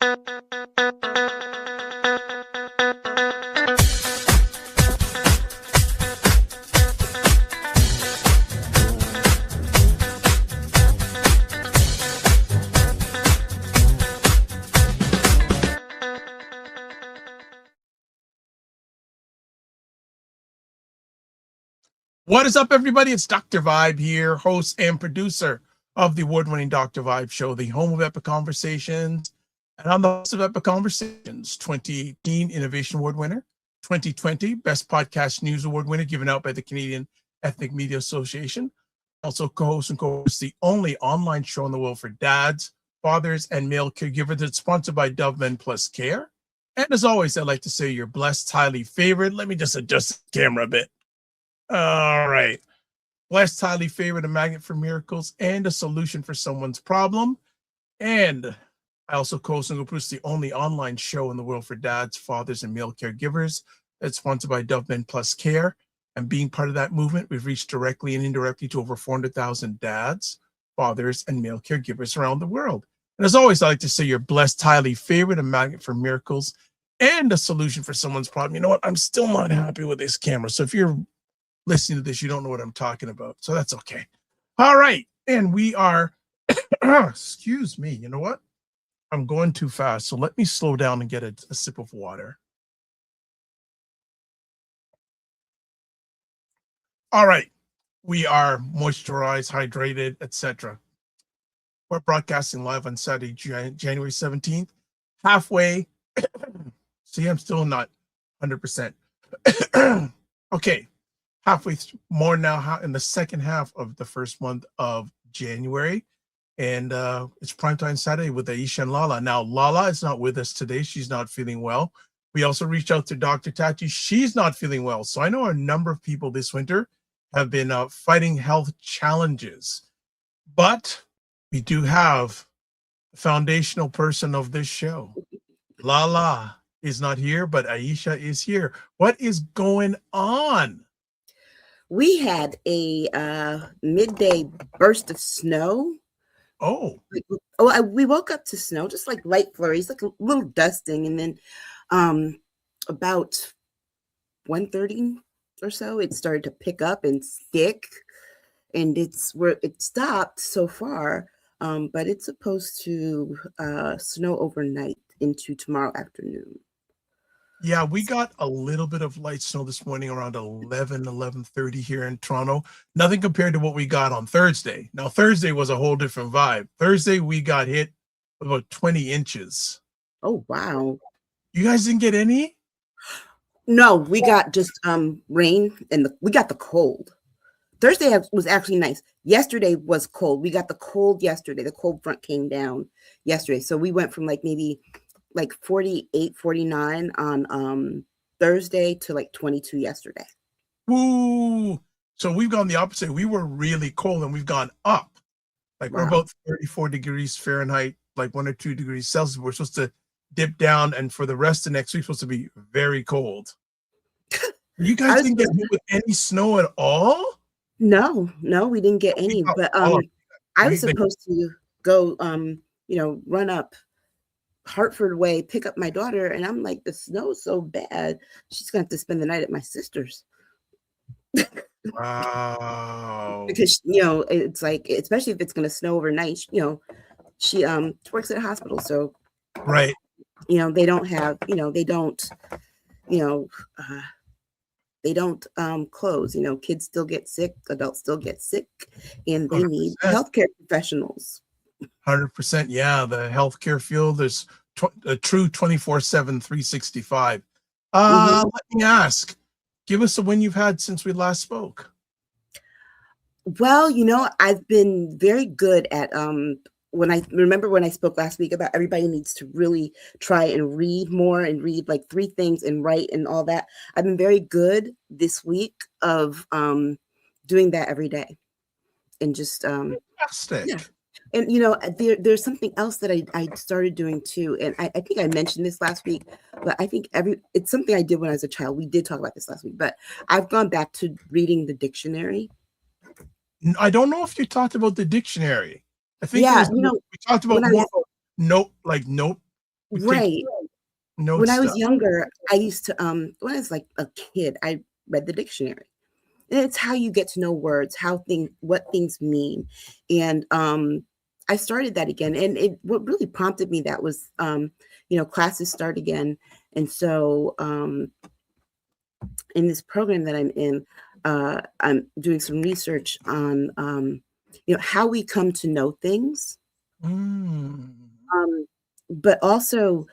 What is up, everybody? It's Dr. Vibe here, host and producer of the award-winning Dr. Vibe Show, the home of Epic Conversations. And I'm the host of Epic Conversations, 2018 Innovation Award winner, 2020 Best Podcast News Award winner given out by the Canadian Ethnic Media Association. Also co-host and co-host the only online show in the world for dads, fathers, and male caregivers that's sponsored by Dove Men Plus Care. And as always, I'd like to say you're blessed, highly favored. Let me just adjust the camera a bit. All right. Blessed, highly favored, a magnet for miracles, and a solution for someone's problem. And I also co-host and produce the only online show in the world for dads, fathers, and male caregivers that's sponsored by Dove Men Plus Care. And being part of that movement, we've reached directly and indirectly to over 400,000 dads, fathers, and male caregivers around the world. And as always, I like to say you're blessed, highly favored, a magnet for miracles, and a solution for someone's problem. You know what? I'm still not happy with this camera. So if you're listening to this, you don't know what I'm talking about, so that's okay. All right, and we are excuse me, you know what, I'm going too fast, so let me slow down and get a sip of water. All right, we are moisturized, hydrated, etc. We're broadcasting live on Saturday, January 17th, halfway. See, I'm still not 100%. Okay, halfway more now in the second half of the first month of January. And it's Primetime Saturday with Aisha and LaLa. Now, LaLa is not with us today. She's not feeling well. We also reached out to Dr. Tati. She's not feeling well. So I know a number of people this winter have been fighting health challenges. But we do have the foundational person of this show. LaLa is not here, but Aisha is here. What is going on? We had a midday burst of snow. Oh, we woke up to snow, just like light flurries, like a little dusting, and then about 1:30 or so, it started to pick up and stick, and it stopped so far, but it's supposed to snow overnight into tomorrow afternoon. Yeah, we got a little bit of light snow this morning around 11:30 here in Toronto. Nothing compared to what we got on Thursday. Now, Thursday was a whole different vibe. Thursday, we got hit with about 20 inches. Oh, wow. You guys didn't get any? No, we got just rain, and we got the cold. Thursday was actually nice. Yesterday was cold. We got the cold yesterday. The cold front came down yesterday. So we went from maybe 48, 49 on Thursday to 22 yesterday. Ooh. So we've gone the opposite. We were really cold and we've gone up. Wow. We're about 34 degrees Fahrenheit, 1 or 2 degrees Celsius. We're supposed to dip down, and for the rest of next week, supposed to be very cold. You guys didn't get hit with any snow at all? No, we didn't get any. But I was supposed to go, run up Hartford way, pick up my daughter, and I'm like, the snow's so bad, she's gonna have to spend the night at my sister's. Wow. Because it's especially if it's gonna snow overnight, she works at a hospital, so right, they don't have they don't close. Kids still get sick, adults still get sick, and they 100%. Need healthcare professionals. 100%. Yeah, the healthcare field is a true 24/7, 365. Let me ask, give us a win you've had since we last spoke. Well, I've been very good at when I spoke last week about everybody needs to really try and read more and read 3 things and write and all that. I've been very good this week of doing that every day, and just fantastic. Yeah. And there's something else that I started doing too, and I think I mentioned this last week, but I think it's something I did when I was a child. We did talk about this last week, but I've gone back to reading the dictionary. I don't know if you talked about the dictionary. I think we talked about more note. You take Right. When notes I stuff. was younger, I used to when I was like a kid, I read the dictionary. And it's how you get to know words, what things mean. And I started that again. And what really prompted me that was classes start again. And so in this program that I'm in, I'm doing some research on how we come to know things. Mm. But also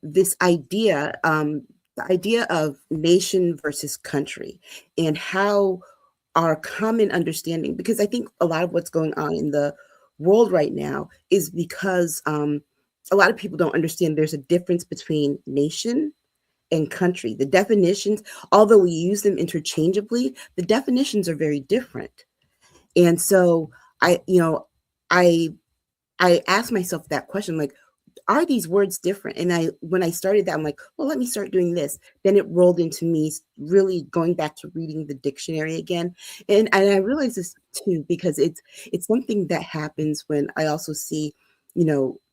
this idea, the idea of nation versus country, and how our common understanding, because I think a lot of what's going on in the world right now is because a lot of people don't understand there's a difference between nation and country. The definitions, although we use them interchangeably, the definitions are very different. And so I, you know, I I asked myself that question, like, are these words different? And when I started that, I'm like, well, let me start doing this. Then it rolled into me really going back to reading the dictionary again. And I realized this too, because it's something that happens when I also see,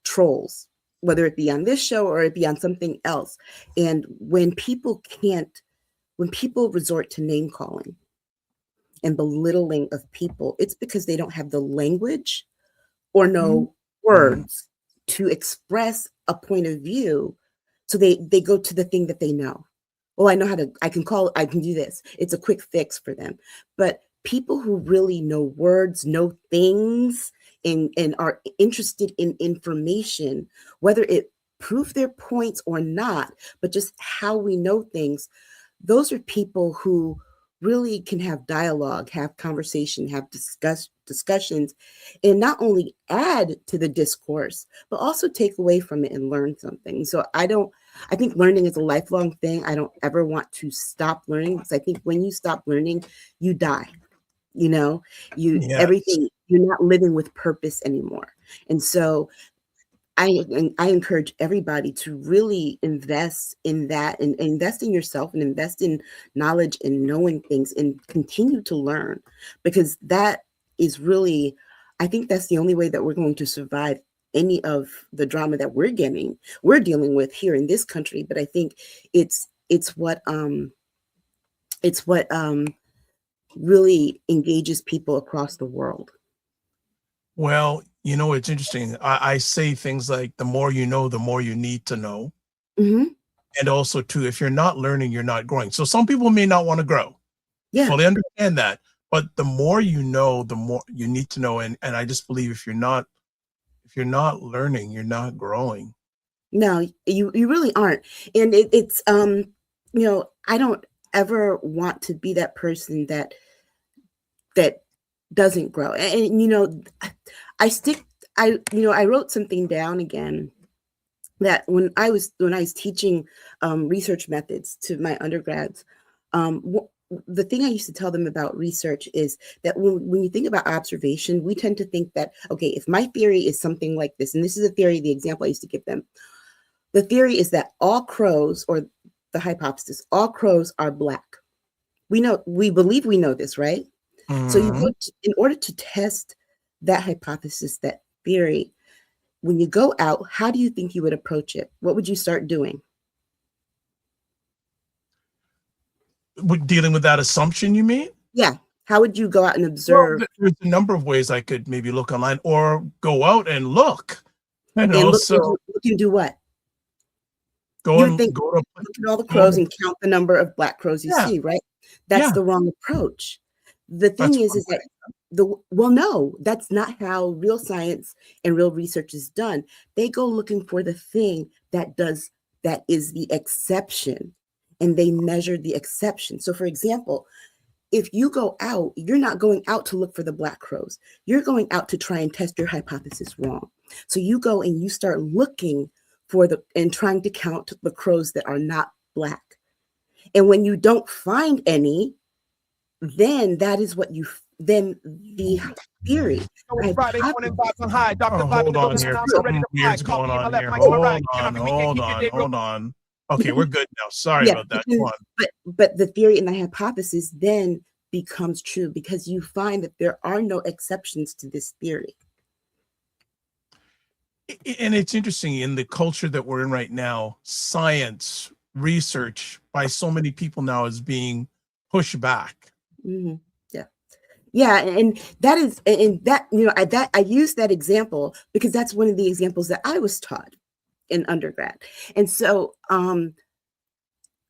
trolls, whether it be on this show or it be on something else. And when people resort to name calling and belittling of people, it's because they don't have the language or Mm. no words to express a point of view. So they go to the thing that they know. Oh, I can do this. It's a quick fix for them. But people who really know words, know things, and are interested in information, whether it prove their points or not, but just how we know things, those are people who really can have dialogue, have conversation, have discussions, and not only add to the discourse, but also take away from it and learn something. So I think learning is a lifelong thing. I don't ever want to stop learning, because I think when you stop learning, you die. Yes. Everything, you're not living with purpose anymore. And so I encourage everybody to really invest in that, and invest in yourself, and invest in knowledge and knowing things, and continue to learn, because that is really, I think that's the only way that we're going to survive any of the drama that we're dealing with here in this country. But I think it's what really engages people across the world. Well, it's interesting. I say things like the more you know, the more you need to know. Hmm. And also, too, if you're not learning, you're not growing. So some people may not want to grow. Yeah. Fully understand that. But the more you know, the more you need to know. And I just believe if you're not learning, you're not growing. No, you really aren't. And I don't ever want to be that person that doesn't grow. And I stick I wrote something down again, that when I was teaching research methods to my undergrads, the thing I used to tell them about research is that when you think about observation, we tend to think that, okay, if my theory is something like this, and this is a theory, the example I used to give them, the theory is that all crows, or the hypothesis, all crows are black. We believe we know this, right? So Mhm. in order to test that hypothesis, that theory, when you go out, how do you think you would approach it? What would you start doing? Dealing with that assumption, you mean? Yeah. How would you go out and Well, observe there's a number of ways I could maybe look online or go out and look. and So look and do what? go You would and think, go to look at all the go crows to and count the number of black crows you yeah, see, right? That's yeah, the wrong approach. The that's thing is one that no, that's not how real science and real research is done. They go looking for the thing that is the exception, and they measure the exception. So for example, if you go out, you're not going out to look for the black crows. You're going out to try and test your hypothesis wrong. So you go and you start looking and trying to count the crows that are not black. And when you don't find any, then then the theory, So it's Friday morning hypothesis, vibes on high. Oh, Dr. Vibe in hold the on building, and here. I'm so ready Something to fly. weird's going Coffee in my on left, here. mic on my right. Hold Can I on, be weekend? hold Keep your on, day real. hold on. Okay, we're good now. Sorry yeah, about that. Go on. but the theory and the hypothesis then becomes true, because you find that there are no exceptions to this theory. And it's interesting in the culture that we're in right now, science research by so many people now is being pushed back. Mhm. Yeah. Yeah, and that is, and that, I use that example because that's one of the examples that I was taught in undergrad. And so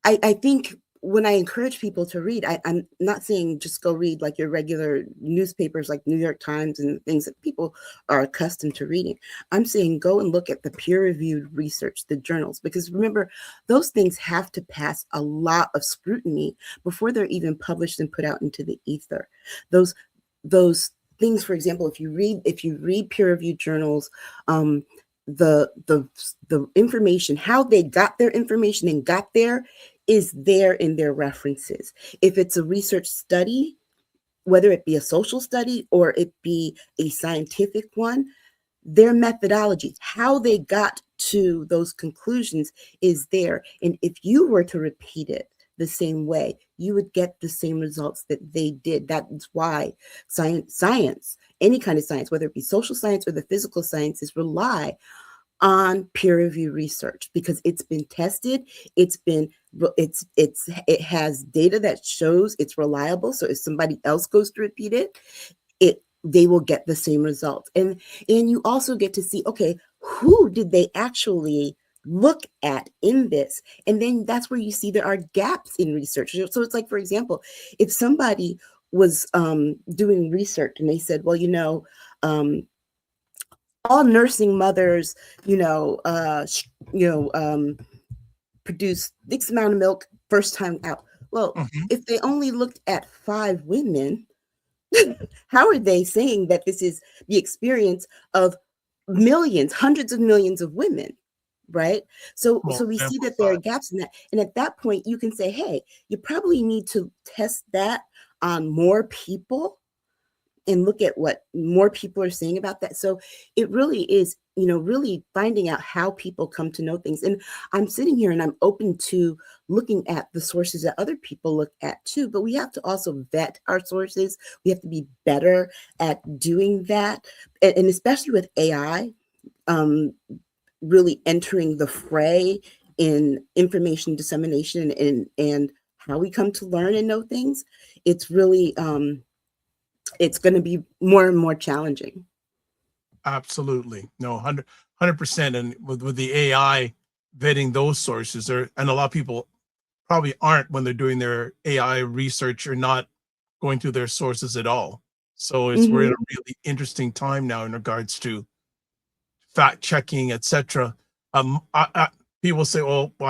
I think when I encourage people to read, I'm not saying just go read like your regular newspapers like New York Times and things that people are accustomed to reading. I'm saying go and look at the peer-reviewed research, the journals, because remember, those things have to pass a lot of scrutiny before they're even published and put out into the ether. Those things, for example, if you read peer-reviewed journals, the information, how they got their information and got there, is there in their references. If it's a research study, whether it be a social study or it be a scientific one, their methodology, how they got to those conclusions is there. And if you were to repeat it the same way, you would get the same results that they did. That's why science, any kind of science, whether it be social science or the physical sciences, rely on peer review research because it's been tested, it has data that shows it's reliable. So if somebody else goes to repeat it, they will get the same results. And you also get to see, okay, who did they actually look at in this? And then that's where you see there are gaps in research. So it's like, for example, if somebody was doing research and they said, well, all nursing mothers, produce X amount of milk first time out. Well, if they only looked at 5 women, how are they saying that this is the experience of millions, hundreds of millions of women, right? So we see that there are gaps in that. And at that point, you can say, hey, you probably need to test that on more people and look at what more people are saying about that. So it really is, really finding out how people come to know things. And I'm sitting here and I'm open to looking at the sources that other people look at too, but we have to also vet our sources. We have to be better at doing that. And especially with AI, really entering the fray in information dissemination and how we come to learn and know things, it's really, it's going to be more and more challenging. Absolutely. No, 100%. And with the AI vetting those sources, and a lot of people probably aren't when they're doing their AI research or not going through their sources at all. So we're in a really interesting time now in regards to fact checking, etc. People say, "Oh, well,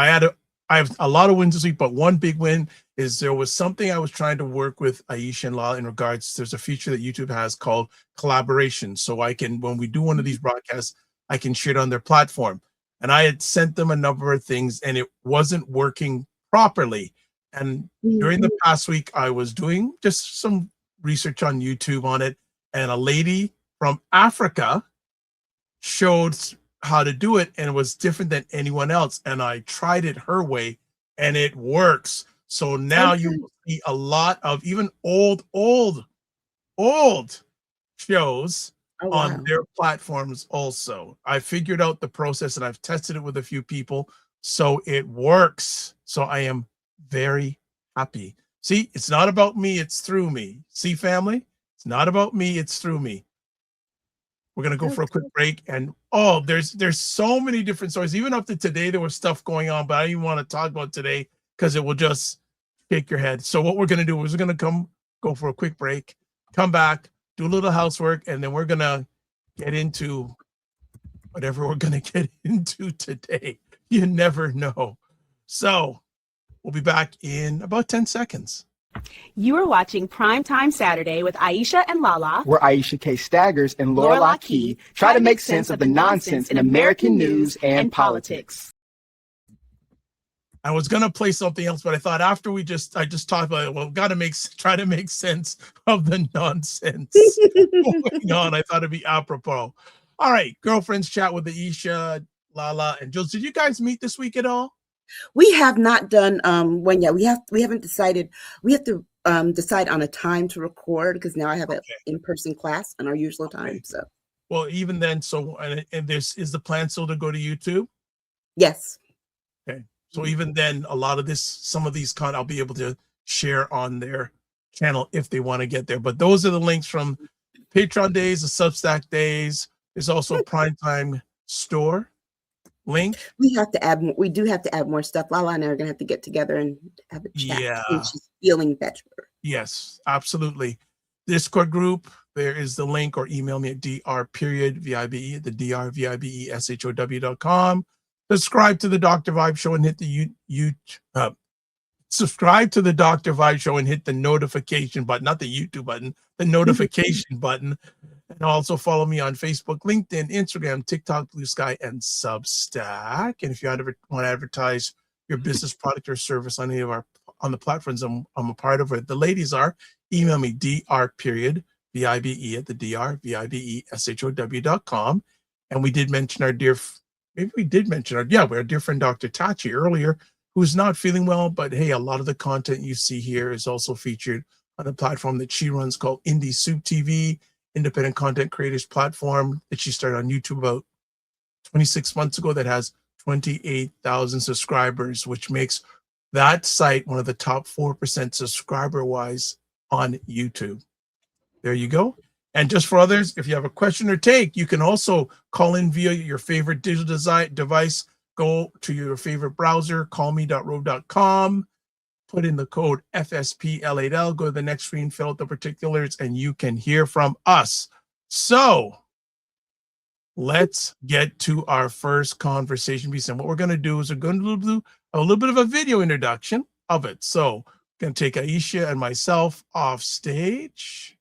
I have a lot of wins this week, but one big win is there was something I was trying to work with Aisha and LaLa in regards. There's a feature that YouTube has called collaboration, so I can, when we do one of these broadcasts, I can share it on their platform. And I had sent them a number of things, and it wasn't working properly. And during the past week, I was doing just some research on YouTube on it, and a lady from Africa showed how to do it, and it was different than anyone else. And I tried it her way, and it works. So now you will see a lot of even old shows on their platforms also. I figured out the process and I've tested it with a few people, so it works. So I am very happy. See, it's not about me, it's through me. See, family, it's not about me, it's through me. We're gonna go for a quick break, and there's so many different stories. Even up to today, there was stuff going on, but I don't even want to talk about today because it will just shake your head. So what we're gonna do is we're gonna go for a quick break, come back, do a little housework, and then we're gonna get into whatever we're gonna get into today. You never know. So we'll be back in about 10 seconds. You are watching Primetime Saturday with Aisha and LaLa, where Aisha K. Staggers and LaLa Key try to make sense of the nonsense in American news and politics. I was gonna play something else, but I thought after I just talked about it, well, try to make sense of the nonsense going on. I thought it'd be apropos. All right, girlfriends chat with Aisha, LaLa, and Jules. Did you guys meet this week at all? We have not done one yet. We haven't decided. We have to decide on a time to record because now I have an in-person class on our usual time. So Well, even then, so and this is the plan still to go to YouTube. Yes. Okay. So even then, a lot of this, some of these I'll be able to share on their channel if they want to get there. But those are the links from Patreon days, the Substack days. There's also a Primetime store link. We have to add more. We do have to add more stuff. LaLa and I are gonna have to get together and have a chat. Yeah. When she's feeling better. Yes, absolutely. Discord group, there is the link, or email me at dr.vibe, the drvibeshow.com. Subscribe to the Dr. Vibe Show and hit the subscribe to the Dr. Vibe Show and hit the notification button, not the YouTube button, the notification button. And also follow me on Facebook, LinkedIn, Instagram, TikTok, Blue Sky, and Substack. And if you want to advertise your business, product, or service on any of on the platforms I'm a part of, it the ladies are, email me dr.vibe at the drvibeshow.com. And we did mention our dear friend Dr. Tachi earlier, who's not feeling well, but hey, a lot of the content you see here is also featured on a platform that she runs called Indie Soup TV, independent content creators platform that she started on YouTube about 26 months ago, that has 28,000 subscribers, which makes that site one of the top 4% subscriber wise on YouTube. There you go. And just for others, if you have a question or take, you can also call in via your favorite digital device. Go to your favorite browser, callme.rove.com, put in the code FSPL8L, go to the next screen, fill out the particulars, and you can hear from us. So let's get to our first conversation piece. And what we're going to do is we're going to do a little bit of a video introduction of it. So I'm going to take Aisha and myself off stage.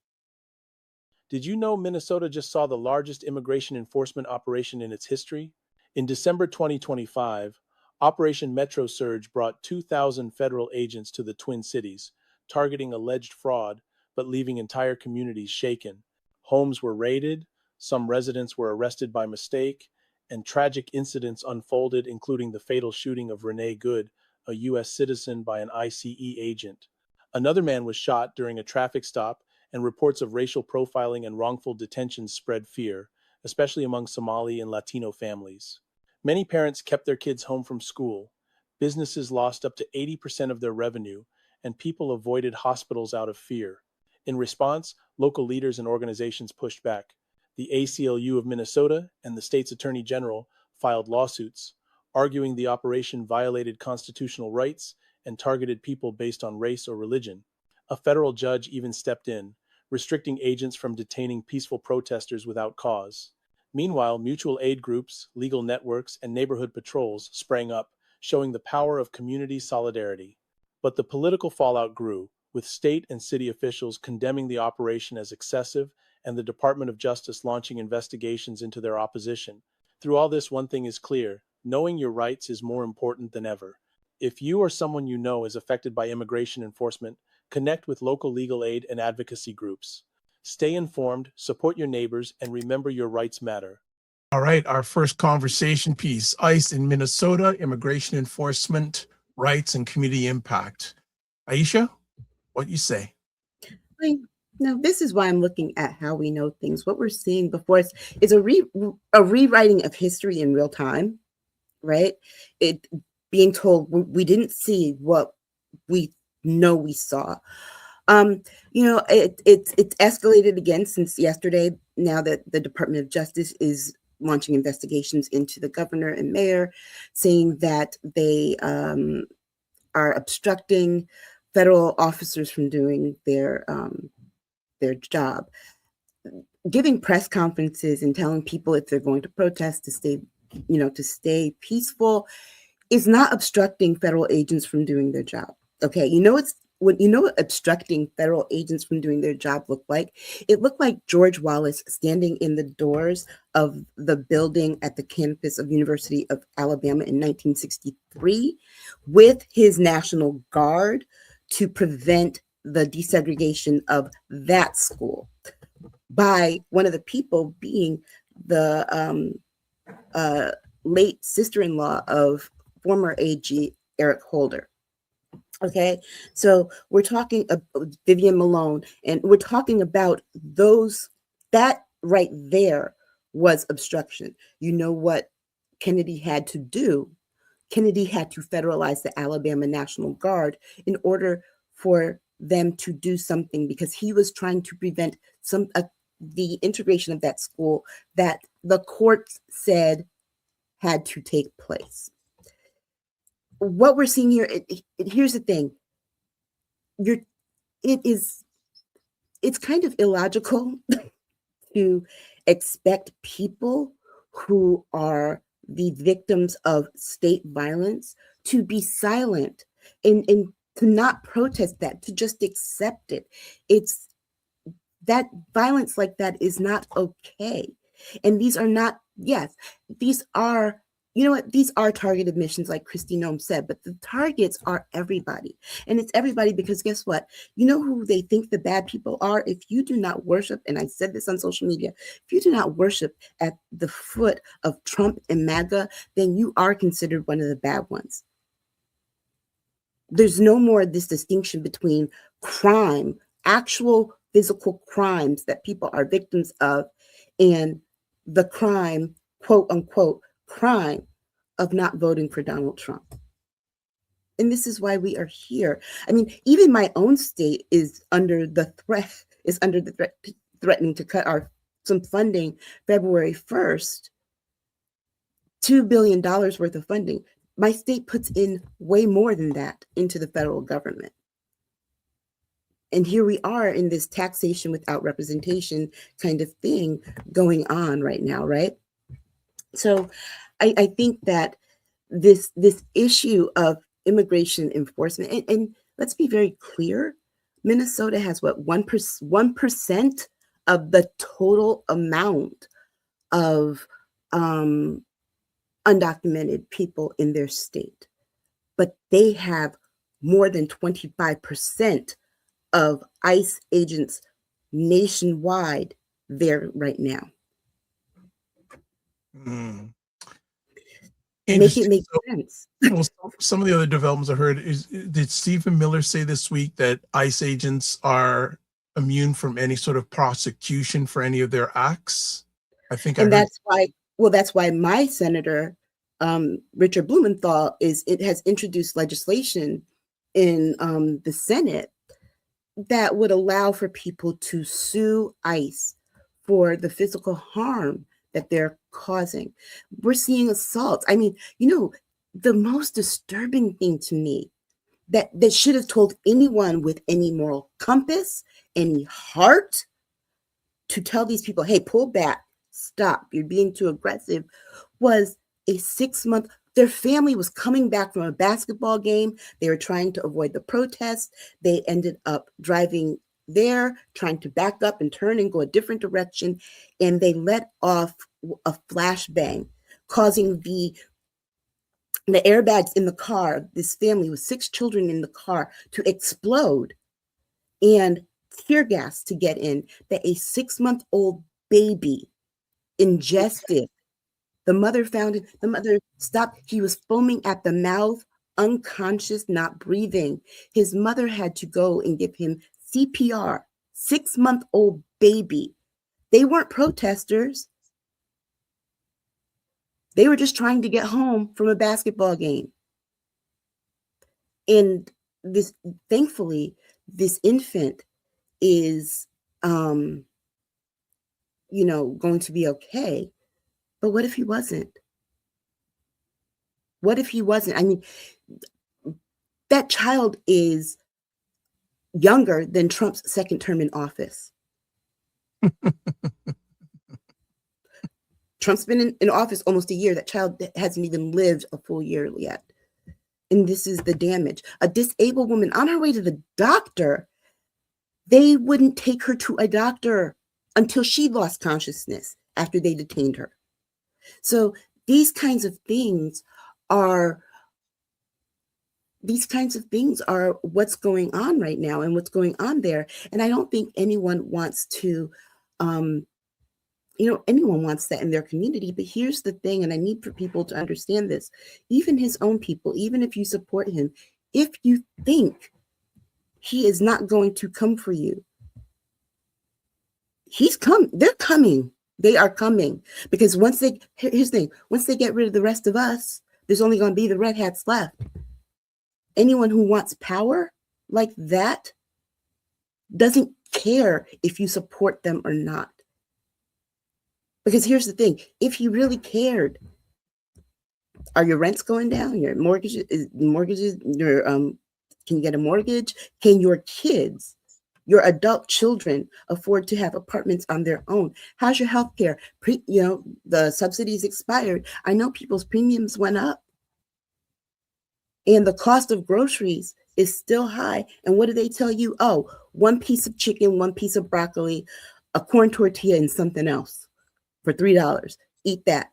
Did you know Minnesota just saw the largest immigration enforcement operation in its history? In December 2025, Operation Metro Surge brought 2,000 federal agents to the Twin Cities, targeting alleged fraud, but leaving entire communities shaken. Homes were raided, some residents were arrested by mistake, and tragic incidents unfolded, including the fatal shooting of Renee Good, a U.S. citizen, by an ICE agent. Another man was shot during a traffic stop, and reports of racial profiling and wrongful detentions spread fear, especially among Somali and Latino families. Many parents kept their kids home from school. Businesses lost up to 80% of their revenue, and people avoided hospitals out of fear. In response, local leaders and organizations pushed back. The ACLU of Minnesota and the state's attorney general filed lawsuits, arguing the operation violated constitutional rights and targeted people based on race or religion. A federal judge even stepped in, restricting agents from detaining peaceful protesters without cause. Meanwhile, mutual aid groups, legal networks, and neighborhood patrols sprang up, showing the power of community solidarity. But the political fallout grew, with state and city officials condemning the operation as excessive and the Department of Justice launching investigations into their opposition. Through all this, one thing is clear: knowing your rights is more important than ever. If you or someone you know is affected by immigration enforcement, connect with local legal aid and advocacy groups. Stay informed, support your neighbors, and remember your rights matter. All right, our first conversation piece, ICE in Minnesota, immigration enforcement, rights, and community impact. Aisha, what you say? Now, this is why I'm looking at how we know things. What we're seeing before us is a rewriting of history in real time, right? It being told we didn't see what we know we saw. It's escalated again since yesterday, now that the Department of Justice is launching investigations into the governor and mayor, saying that they are obstructing federal officers from doing their job, giving press conferences and telling people if they're going to protest to stay peaceful is not obstructing federal agents from doing their job. Okay, what obstructing federal agents from doing their job looked like? It looked like George Wallace standing in the doors of the building at the campus of University of Alabama in 1963 with his National Guard to prevent the desegregation of that school, by one of the people being the late sister-in-law of former AG Eric Holder. Okay, so we're talking about Vivian Malone, and we're talking about that right there was obstruction. You know what Kennedy had to do? Kennedy had to federalize the Alabama National Guard in order for them to do something, because he was trying to prevent the integration of that school that the courts said had to take place. What we're seeing here, here's the thing. It's kind of illogical to expect people who are the victims of state violence to be silent and to not protest that, to just accept it. It's that violence like that is not okay. And these are not, yes, these are, you know what, these are targeted missions, like Christy Nome said, but the targets are everybody. And it's everybody because guess what? You know who they think the bad people are? If you do not worship, and I said this on social media, if you do not worship at the foot of Trump and MAGA, then you are considered one of the bad ones. There's no more this distinction between crime, actual physical crimes that people are victims of, and the crime, quote unquote, crime of not voting for Donald Trump. And this is why we are here. I mean, even my own state is under the threat, threatening to cut some funding February 1st, $2 billion worth of funding. My state puts in way more than that into the federal government. And here we are in this taxation without representation kind of thing going on right now, right? So I think that this issue of immigration enforcement, and let's be very clear, Minnesota has what, 1% of the total amount of undocumented people in their state, but they have more than 25% of ICE agents nationwide there right now. Make it make sense. Well, some of the other developments I heard is, did Stephen Miller say this week that ICE agents are immune from any sort of prosecution for any of their acts? I think, and that's why my senator, Richard Blumenthal, has introduced legislation in the Senate that would allow for people to sue ICE for the physical harm that they're causing. We're seeing assaults. I mean, you know, the most disturbing thing to me that should have told anyone with any moral compass, any heart, to tell these people, hey, pull back, stop, you're being too aggressive, was a 6-month, their family was coming back from a basketball game. They were trying to avoid the protest. They ended up driving there, trying to back up and turn and go a different direction. And they let off a flashbang, causing the airbags in the car, this family with 6 children in the car, to explode, and tear gas to get in, that a 6-month-old baby ingested. The mother found it. The mother stopped. He was foaming at the mouth, unconscious, not breathing. His mother had to go and give him CPR. 6-month-old baby. They weren't protesters. They were just trying to get home from a basketball game. And thankfully, this infant is, going to be okay. But what if he wasn't? What if he wasn't? I mean, that child is younger than Trump's second term in office. Trump's been in office almost a year. That child hasn't even lived a full year yet. And this is the damage. A disabled woman on her way to the doctor, they wouldn't take her to a doctor until she lost consciousness after they detained her. So these kinds of things are what's going on right now and what's going on there. And I don't think anyone wants to, anyone wants that in their community. But here's the thing, and I need for people to understand this, even his own people, even if you support him, if you think he is not going to come for you, they're coming. They are coming because here's the thing, once they get rid of the rest of us, there's only going to be the red hats left. Anyone who wants power like that doesn't care if you support them or not. Because here's the thing, if you really cared, are your rents going down? Your mortgages, your can you get a mortgage? Can your kids, your adult children afford to have apartments on their own? How's your health care? The subsidies expired. I know people's premiums went up. And the cost of groceries is still high. And what do they tell you? Oh, one piece of chicken, one piece of broccoli, a corn tortilla, and something else for $3. Eat that.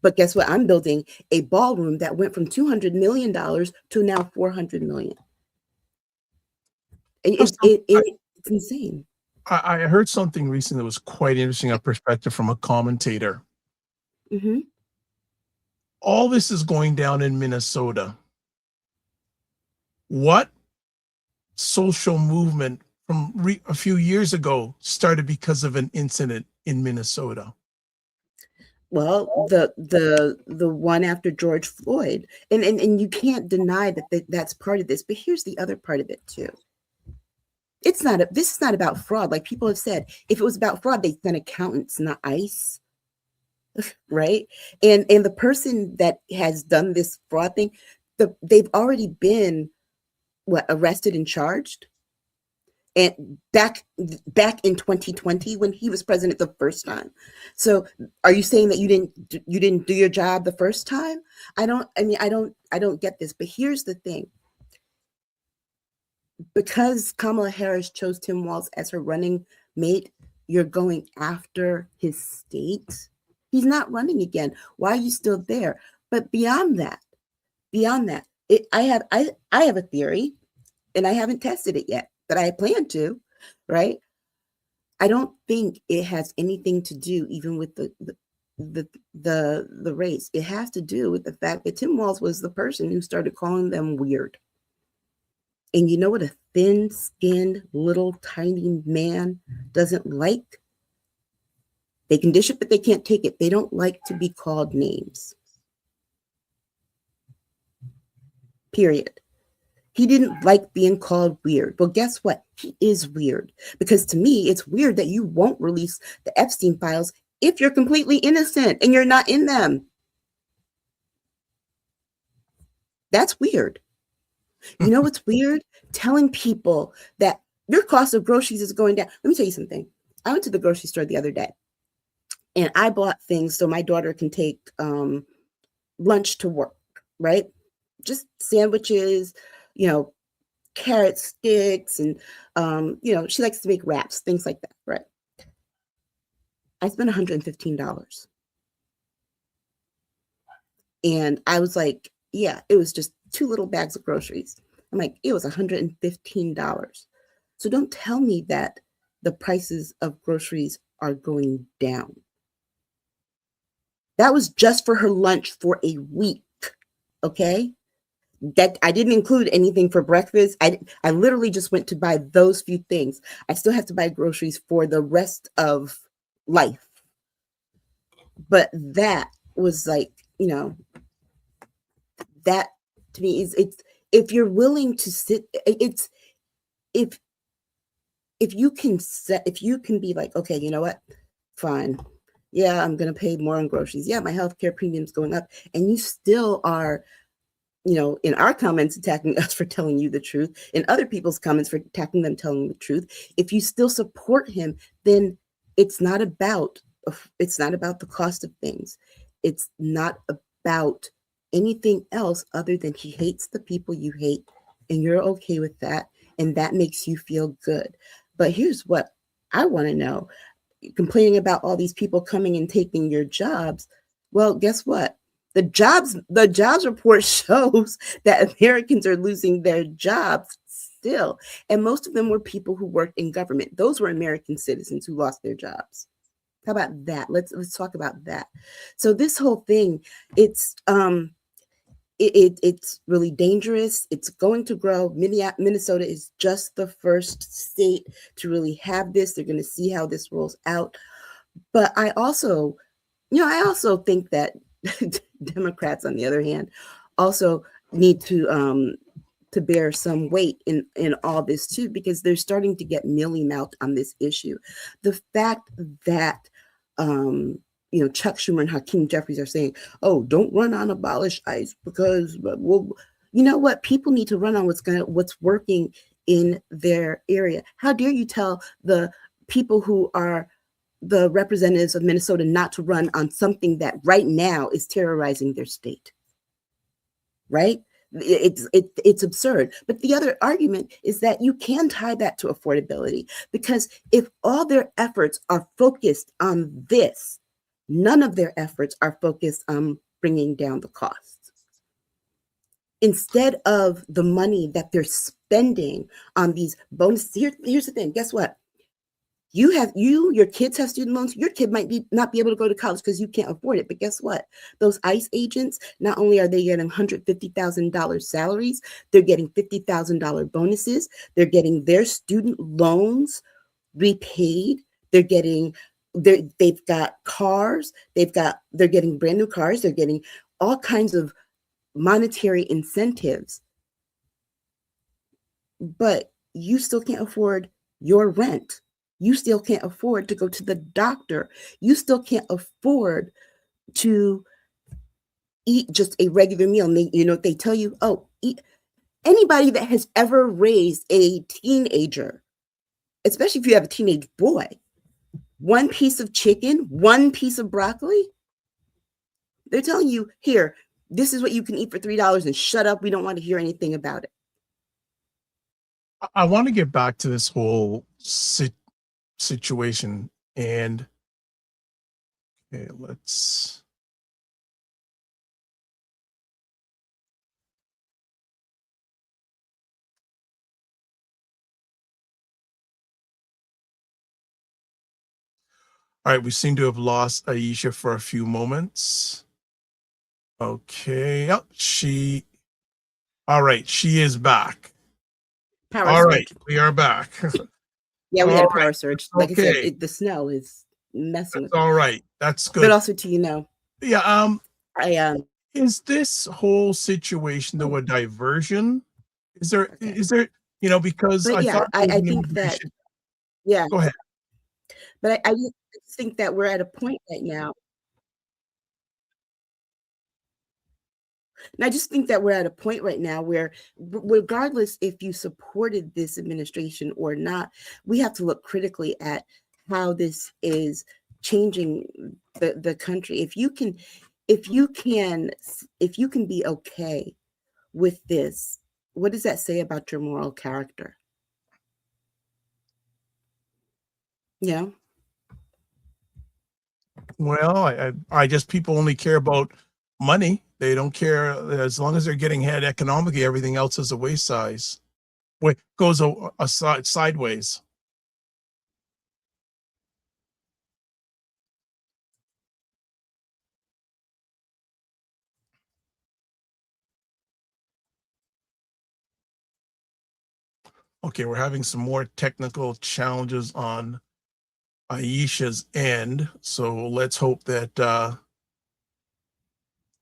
But guess what? I'm building a ballroom that went from $200 million to now $400 million. It's insane. I heard something recently that was quite interesting, a perspective from a commentator. Mm-hmm. All this is going down in Minnesota. What social movement from a few years ago started because of an incident in Minnesota? Well, the one after George Floyd, and you can't deny that's part of this. But here's the other part of it too. This is not about fraud. Like people have said, if it was about fraud, they'd send accountants, not ICE, right? And the person that has done this fraud thing, they've already been arrested and charged. And back in 2020 when he was president the first time. So are you saying that you didn't do your job the first time? I don't get this. But here's the thing. Because Kamala Harris chose Tim Walz as her running mate, you're going after his state. He's not running again. Why are you still there? But beyond that, I have a theory, and I haven't tested it yet, but I plan to, right? I don't think it has anything to do even with the race. It has to do with the fact that Tim Walz was the person who started calling them weird. And you know what a thin-skinned, little, tiny man doesn't like? They can dish it, but they can't take it. They don't like to be called names. Period. He didn't like being called weird. Well, guess what? He is weird. Because to me, it's weird that you won't release the Epstein files if you're completely innocent and you're not in them. That's weird. You know what's weird? Telling people that your cost of groceries is going down. Let me tell you something. I went to the grocery store the other day and I bought things so my daughter can take lunch to work, right? Just sandwiches, carrot sticks, and she likes to make wraps, things like that, right? I spent $115. And I was like, yeah, it was just 2 little bags of groceries. I'm like, it was $115. So don't tell me that the prices of groceries are going down. That was just for her lunch for a week, okay? That I didn't include anything for breakfast. I literally just went to buy those few things. I still have to buy groceries for the rest of life. But that was like, that to me is, it's, if you're willing to sit, it's, if you can be like, okay, you know what, fine. Yeah, I'm going to pay more on groceries. Yeah, my healthcare premium's going up. And you still are, in our comments, attacking us for telling you the truth, in other people's comments for attacking them telling the truth. If you still support him, then it's not about the cost of things. It's not about anything else other than he hates the people you hate, and you're okay with that, and that makes you feel good. But here's what I want to know. Complaining about all these people coming and taking your jobs. Well, guess what? The jobs report shows that Americans are losing their jobs still. And most of them were people who worked in government. Those were American citizens who lost their jobs. How about that? Let's talk about that. So this whole thing, it's really dangerous. It's going to grow. Minnesota is just the first state to really have this. They're going to see how this rolls out. But I also think that Democrats, on the other hand, also need to bear some weight in all this too, because they're starting to get mealy-mouthed on this issue. The fact that Chuck Schumer and Hakeem Jeffries are saying, "Oh, don't run on abolish ICE because you know what? People need to run on what's working in their area." How dare you tell the people who are the representatives of Minnesota not to run on something that right now is terrorizing their state? Right? It's absurd. But the other argument is that you can tie that to affordability, because if all their efforts are focused on this, none of their efforts are focused on bringing down the costs. Instead of the money that they're spending on these bonuses, here's the thing. Guess what? Your kids have student loans. Your kid might not be able to go to college because you can't afford it. But guess what? Those ICE agents, not only are they getting $150,000 salaries, they're getting $50,000 bonuses. They're getting their student loans repaid. They've got cars. They're getting brand new cars. They're getting all kinds of monetary incentives. But you still can't afford your rent. You still can't afford to go to the doctor. You still can't afford to eat just a regular meal. And they tell you, oh, anybody that has ever raised a teenager, especially if you have a teenage boy, one piece of chicken, one piece of broccoli, they're telling you, here, this is what you can eat for $3 and shut up. We don't want to hear anything about it. I want to get back to this whole situation, and okay, let's all right, we seem to have lost Aisha for a few moments. Okay, oh, all right, she is back. Power All right, surge. we are back. Yeah, we All had a right, power surge. Like I okay. said, the snow is messing That's with me. all right. That's good. But also, Yeah, I is this whole situation though a diversion? Is there okay. because But I yeah, thought there was I an think that, immigration. yeah, Go ahead. but I just think that we're at a point right now. And I just think that we're at a point right now where, regardless if you supported this administration or not, we have to look critically at how this is changing the country. If you can be okay with this, what does that say about your moral character? Yeah. Well, I just people only care about money. They don't care as long as they're getting ahead economically. Everything else is a wayside. Goes sideways. Okay, we're having some more technical challenges on Aisha's end, so let's hope that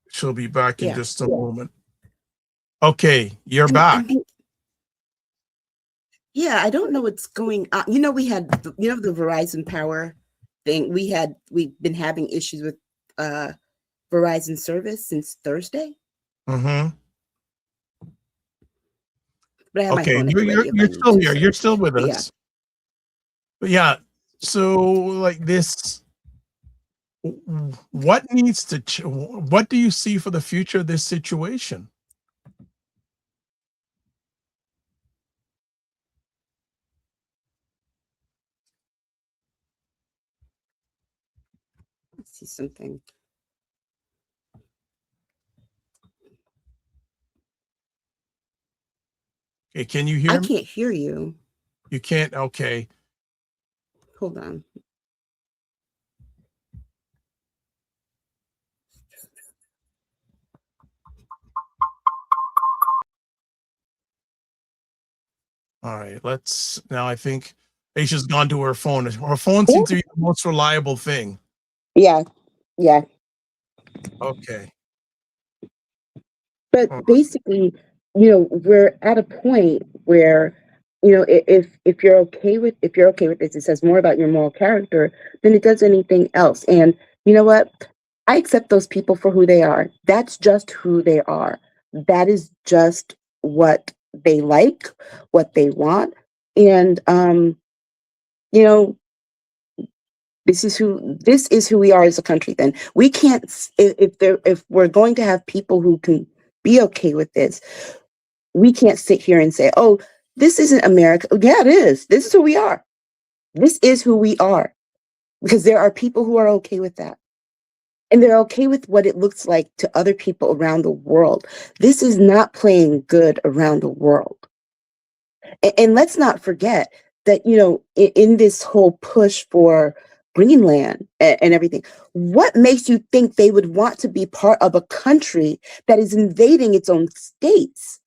she'll be back in just a moment. Okay, you're back. Yeah, I don't know what's going on. We had the Verizon Power thing. We've been having issues with Verizon service since Thursday. Mm-hmm. But I have my Okay, phone at the ready if I you're need still to. here. So, You're still with but yeah. us. But yeah, so like this, what needs to what do you see for the future of this situation? Let's see something. Okay, can you hear I me? can't hear you. You can't? Okay. Hold on. All right, let's now I think Aisha's gone to her phone. Her phone seems to be the most reliable thing. Yeah, yeah. Okay. But basically, we're at a point where, if you're okay with this, it says more about your moral character than it does anything else. And you know what? I accept those people for who they are. That's just who they are. That is just what they like, what they want. And you know, this is who we are as a country. Then we can't, if we're going to have people who can be okay with this, we can't sit here and say, oh, this isn't America. Yeah, it is. This is who we are. This is who we are. Because there are people who are okay with that. And they're okay with what it looks like to other people around the world. This is not playing good around the world. And let's not forget that, in this whole push for Greenland and everything, what makes you think they would want to be part of a country that is invading its own states?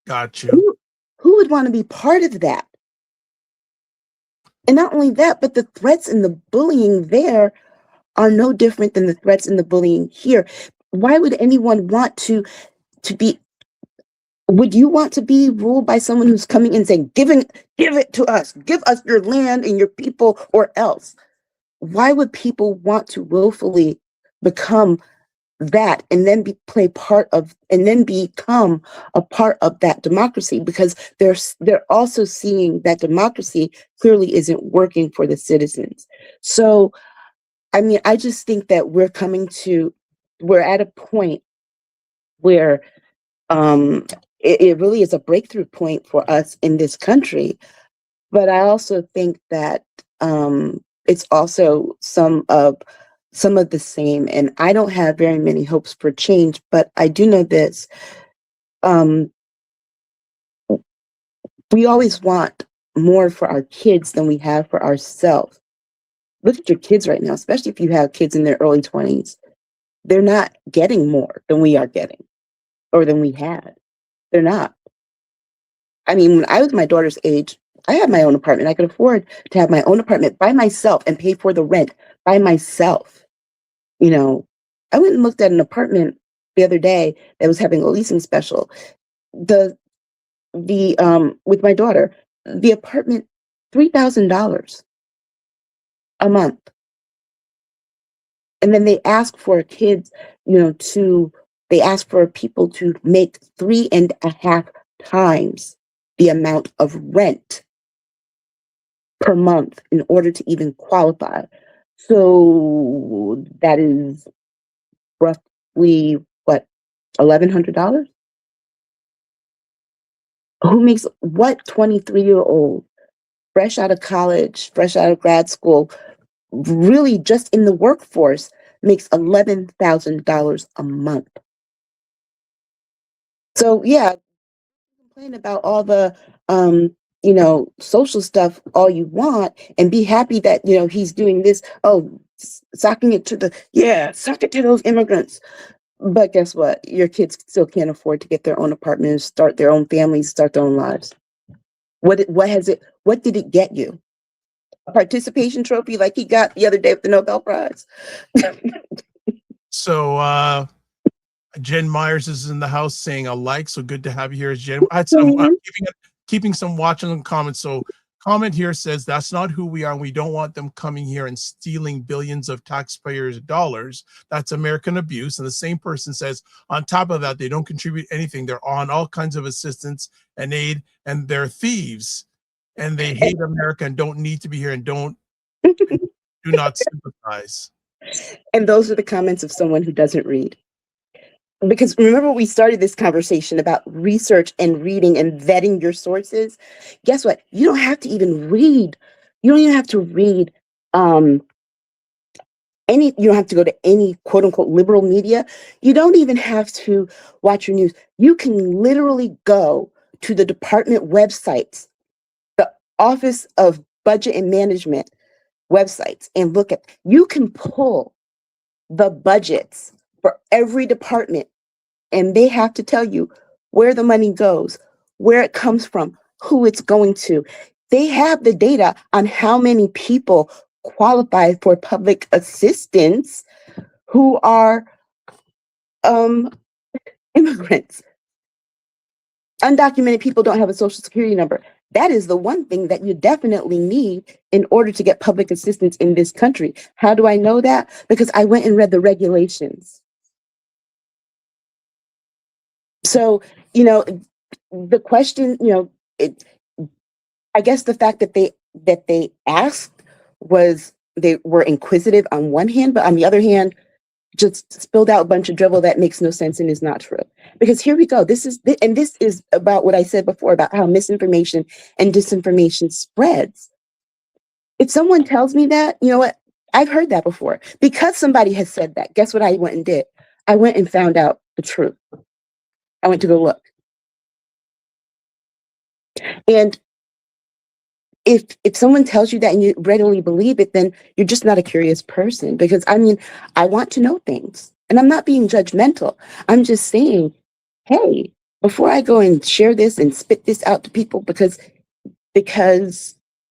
Got you. Who would want to be part of that? And not only that, but the threats and the bullying there are no different than the threats and the bullying here. Why would anyone want to be? Would you want to be ruled by someone who's coming and saying, give it to us, give us your land and your people, or else? Why would people want to willfully become that and then become a part of that democracy? Because they're also seeing that democracy clearly isn't working for the citizens. So, I mean, I just think that we're at a point where it really is a breakthrough point for us in this country. But I also think that it's also some of the same. And I don't have very many hopes for change, but I do know this. We always want more for our kids than we have for ourselves. Look at your kids right now, especially if you have kids in their early 20s. They're not getting more than we are getting or than we had. They're not. I mean, when I was my daughter's age, I had my own apartment. I could afford to have my own apartment by myself and pay for the rent by myself. I went and looked at an apartment the other day that was having a leasing special. With my daughter, the apartment, $3,000 a month. And then they ask for kids, they ask for people to make 3.5 times the amount of rent per month in order to even qualify. So that is roughly what, $1,100? Who makes what 23-year-old, fresh out of college, fresh out of grad school, really just in the workforce, makes $11,000 a month? So yeah, complain about all the social stuff all you want, and be happy that he's doing this. Oh, sock it to those immigrants. But guess what? Your kids still can't afford to get their own apartments, start their own families, start their own lives. What did it get you? A participation trophy like he got the other day with the Nobel Prize? So Jen Myers is in the house saying a like. So good to have you here, Jen. I'm keeping some watching and comments. So comment here says that's not who we are. We don't want them coming here and stealing billions of taxpayers' dollars. That's American abuse. And the same person says, on top of that, they don't contribute anything. They're on all kinds of assistance and aid, and they're thieves. And they hate America and don't need to be here and do not sympathize. And those are the comments of someone who doesn't read. Because remember, we started this conversation about research and reading and vetting your sources. Guess what? You don't have to even read. You don't even have to read you don't have to go to any quote unquote liberal media. You don't even have to watch your news. You can literally go to the department websites, the Office of Budget and Management websites, and you can pull the budgets for every department, and they have to tell you where the money goes, where it comes from, who it's going to. They have the data on how many people qualify for public assistance who are immigrants. Undocumented people don't have a social security number. That is the one thing that you definitely need in order to get public assistance in this country. How do I know that? Because I went and read the regulations. So, the question, I guess the fact that they asked was they were inquisitive on one hand, but on the other hand, just spilled out a bunch of drivel that makes no sense and is not true. Because here we go. This is about what I said before about how misinformation and disinformation spreads. If someone tells me that, you know what? I've heard that before. Because somebody has said that, guess what I went and did? I went and found out the truth. I went to go look. And if someone tells you that and you readily believe it, then you're just not a curious person. Because I want to know things. And I'm not being judgmental. I'm just saying, hey, before I go and share this and spit this out to people because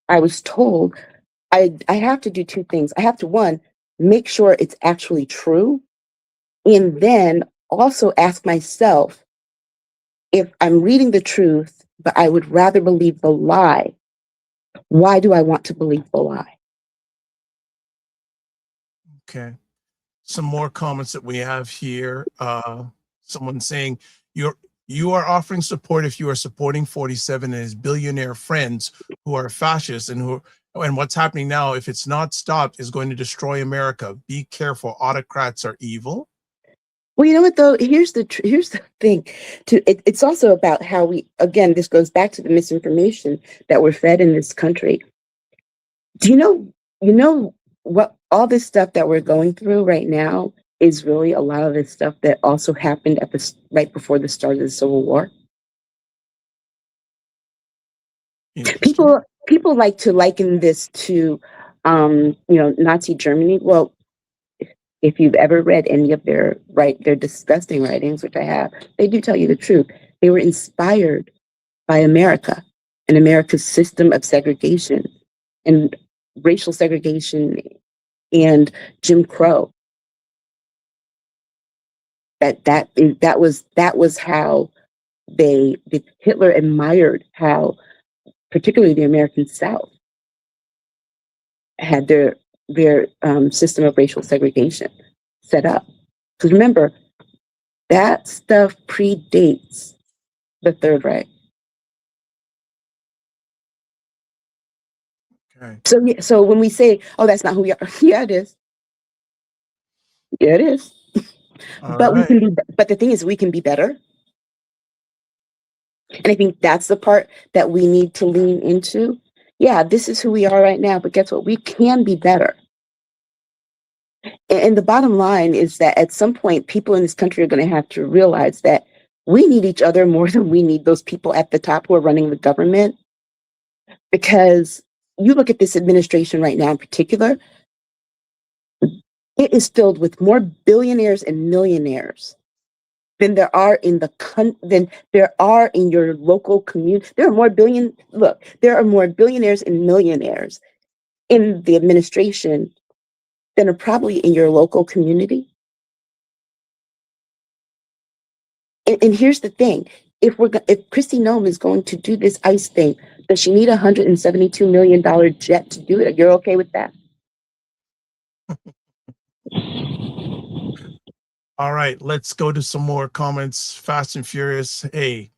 I was told, I have to do two things. I have to, one, make sure it's actually true. And then also ask myself, if I'm reading the truth, but I would rather believe the lie, why do I want to believe the lie? Okay. Some more comments that we have here. Someone saying you are offering support if you are supporting 47 and his billionaire friends who are fascists and what's happening now, if it's not stopped, is going to destroy America. Be careful. Autocrats are evil. Well, you know what though? Here's the thing. It's also about how this goes back to the misinformation that we're fed in this country. Do you know what all this stuff that we're going through right now is really a lot of this stuff that also happened right before the start of the Civil War? People like to liken this to Nazi Germany. Well, if you've ever read any of their disgusting writings, which I have, they do tell you the truth. They were inspired by America and America's system of segregation and racial segregation and Jim Crow. That was how Hitler admired how particularly the American South had their system of racial segregation set up. Because remember, that stuff predates the Third Reich. Okay. So when we say, "Oh, that's not who we are," yeah, it is. Yeah, it is. But we can be. But the thing is, we can be better. And I think that's the part that we need to lean into. Yeah, this is who we are right now, but guess what? We can be better. And the bottom line is that at some point, people in this country are going to have to realize that we need each other more than we need those people at the top who are running the government. Because you look at this administration right now in particular, it is filled with more billionaires and millionaires than there are in your local community. There are more billionaires and millionaires in the administration than are probably in your local community. And here's the thing: if Kristi Noem is going to do this ICE thing, does she need a $172 million jet to do it? You're okay with that? All right, let's go to some more comments. Fast and Furious. Hey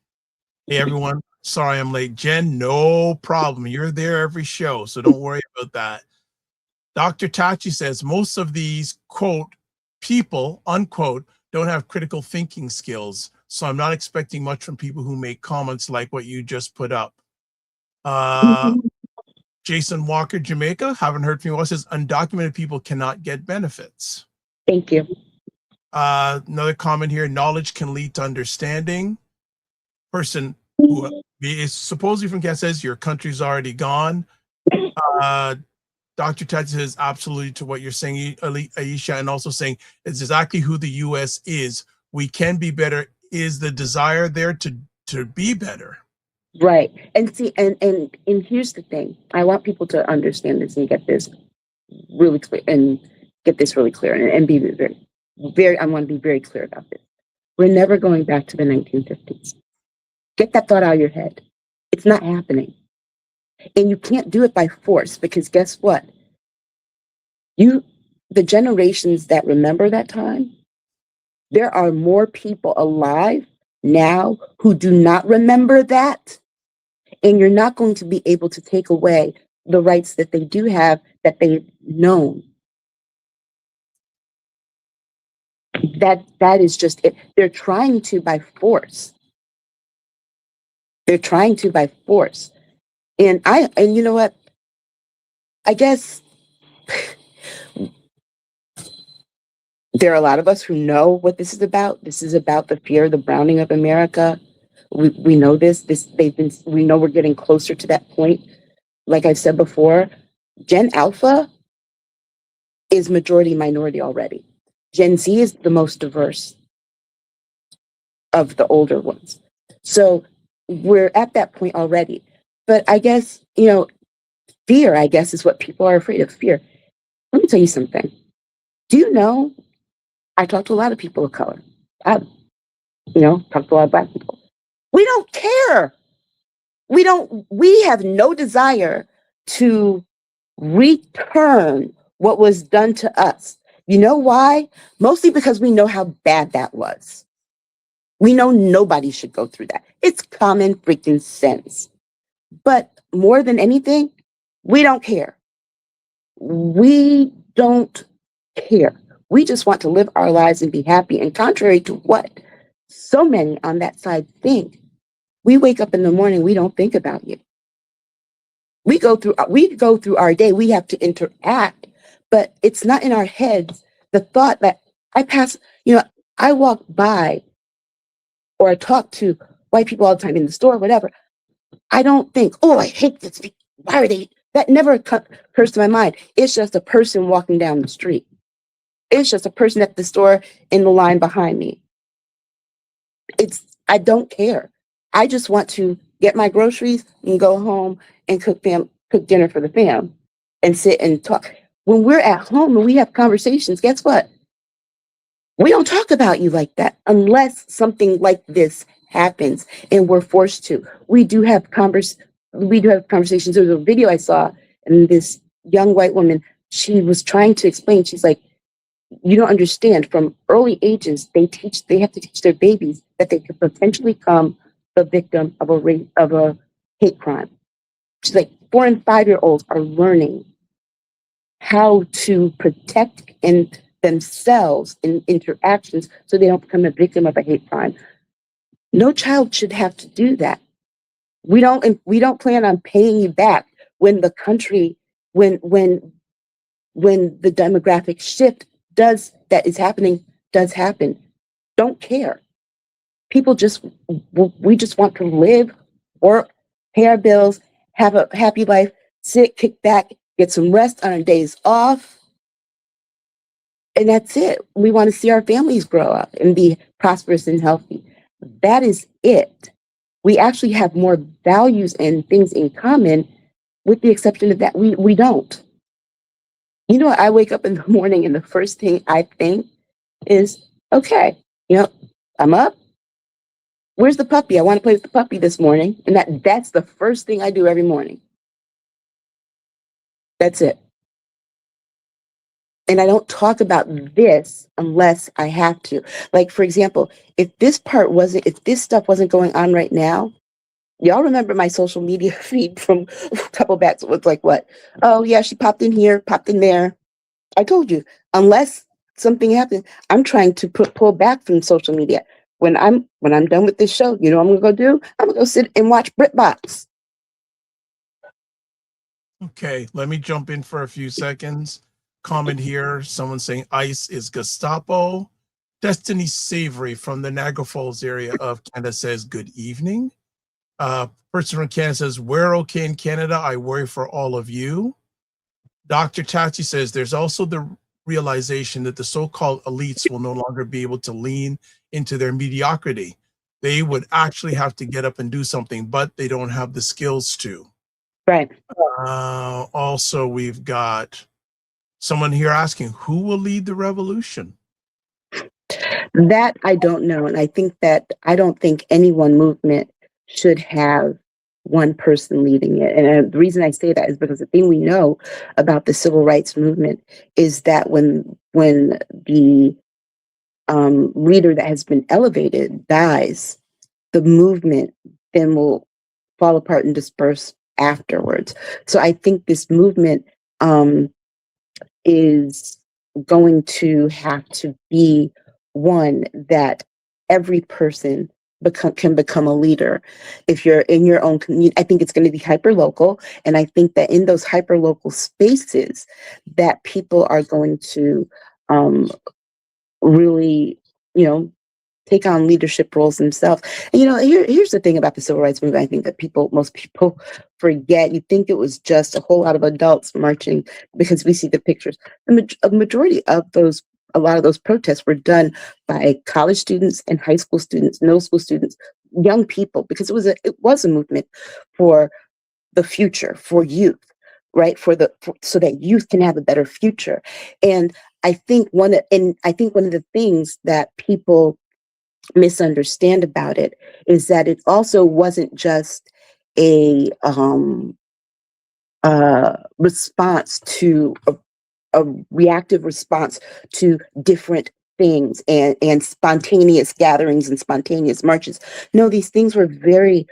everyone. Sorry I'm late. Jen, no problem. You're there every show, so don't worry about that. Dr. Tachi says most of these, quote, people, unquote, don't have critical thinking skills. So I'm not expecting much from people who make comments like what you just put up. Jason Walker, Jamaica, haven't heard from you. Says undocumented people cannot get benefits. Thank you. Another comment here: knowledge can lead to understanding. Person who is supposedly from Canada says your country's already gone. Dr. Ted says absolutely to what you're saying, Aisha, and also saying it's exactly who the U.S. is. We can be better. Is the desire there to be better? Right. And see, and here's the thing. I want people to understand this and get this really clear and be very, I want to be very clear about this. We're never going back to the 1950s. Get that thought out of your head. It's not happening. And you can't do it by force, because guess what? The generations that remember that time, there are more people alive now who do not remember that. And you're not going to be able to take away the rights that they do have, that they've known. That is just it. They're trying to by force. They're trying to by force. And you know what? I guess there are a lot of us who know what this is about. This is about the fear of the browning of America. We know this. We know we're getting closer to that point. Like I said before, Gen Alpha is majority minority already. Gen Z is the most diverse of the older ones. So we're at that point already. But I guess, fear, I guess, is what people are afraid of. Fear. Let me tell you something. Do you know, I talk to a lot of people of color. I talk to a lot of Black people. We don't care. We have no desire to return what was done to us. You know why? Mostly because we know how bad that was. We know nobody should go through that. It's common freaking sense. But more than anything, we don't care. We don't care. We just want to live our lives and be happy. And contrary to what so many on that side think, we wake up in the morning, we don't think about you. We go through our day, we have to interact, but it's not in our heads. The thought that I walk by or I talk to white people all the time in the store, whatever. I don't think, oh, I hate this. Why are they? That never occurs to my mind. It's just a person walking down the street. It's just a person at the store in the line behind me. I don't care. I just want to get my groceries and go home and cook dinner for the fam and sit and talk. When we're at home and we have conversations, guess what? We don't talk about you like that unless something like this happens and we're forced to. We do have conversations. There was a video I saw, and this young white woman, she was trying to explain. She's like, you don't understand. From early ages, they have to teach their babies that they could potentially become the victim of a hate crime. She's like, 4 and 5-year-olds are learning how to protect themselves in interactions so they don't become a victim of a hate crime. No child should have to do that. We don't plan on paying you back when the country, when the demographic shift that is happening does happen. Don't care. We just want to live, work, pay our bills, have a happy life, sit, kick back, get some rest on our days off. And that's it. We want to see our families grow up and be prosperous and healthy. That is it. We actually have more values and things in common, with the exception of that we don't. I wake up in the morning and the first thing I think is, okay, I'm up. Where's the puppy? I want to play with the puppy this morning. And that's the first thing I do every morning. That's it. And I don't talk about this unless I have to. Like, for example, if this stuff wasn't going on right now, y'all remember my social media feed from a couple backs? It was like, what? Oh, yeah, she popped in here, popped in there. I told you, unless something happens, I'm trying to pull back from social media. When I'm done with this show, you know what I'm going to go do? I'm going to go sit and watch BritBox. Okay, let me jump in for a few seconds. Comment here, someone saying ICE is Gestapo. Destiny Savory from the Niagara Falls area of Canada says, good evening. Person from Canada says, we're okay in Canada. I worry for all of you. Dr. Tachi says, there's also the realization that the so-called elites will no longer be able to lean into their mediocrity. they would actually have to get up and do something, but they don't have the skills to. Right. Also, we've got someone here asking, who will lead the revolution? That I don't know. And I don't think any one movement should have one person leading it. And the reason I say that is because the thing we know about the civil rights movement is that when the leader that has been elevated dies, the movement then will fall apart and disperse afterwards. So I think this movement is going to have to be one that every person can become a leader. If you're in your own community, I think it's going to be hyper local, and I think that in those hyper local spaces, that people are going to really, take on leadership roles themselves. And here's the thing about the civil rights movement. I think that most people forget. You think it was just a whole lot of adults marching because we see the pictures. A majority of a lot of those protests were done by college students and high school students, middle school students, young people, because it was a movement for the future, for youth, right? So that youth can have a better future. And I think one of the things that people misunderstand about it is that it also wasn't just a response to a reactive response to different things and spontaneous gatherings and spontaneous marches. No, these things were very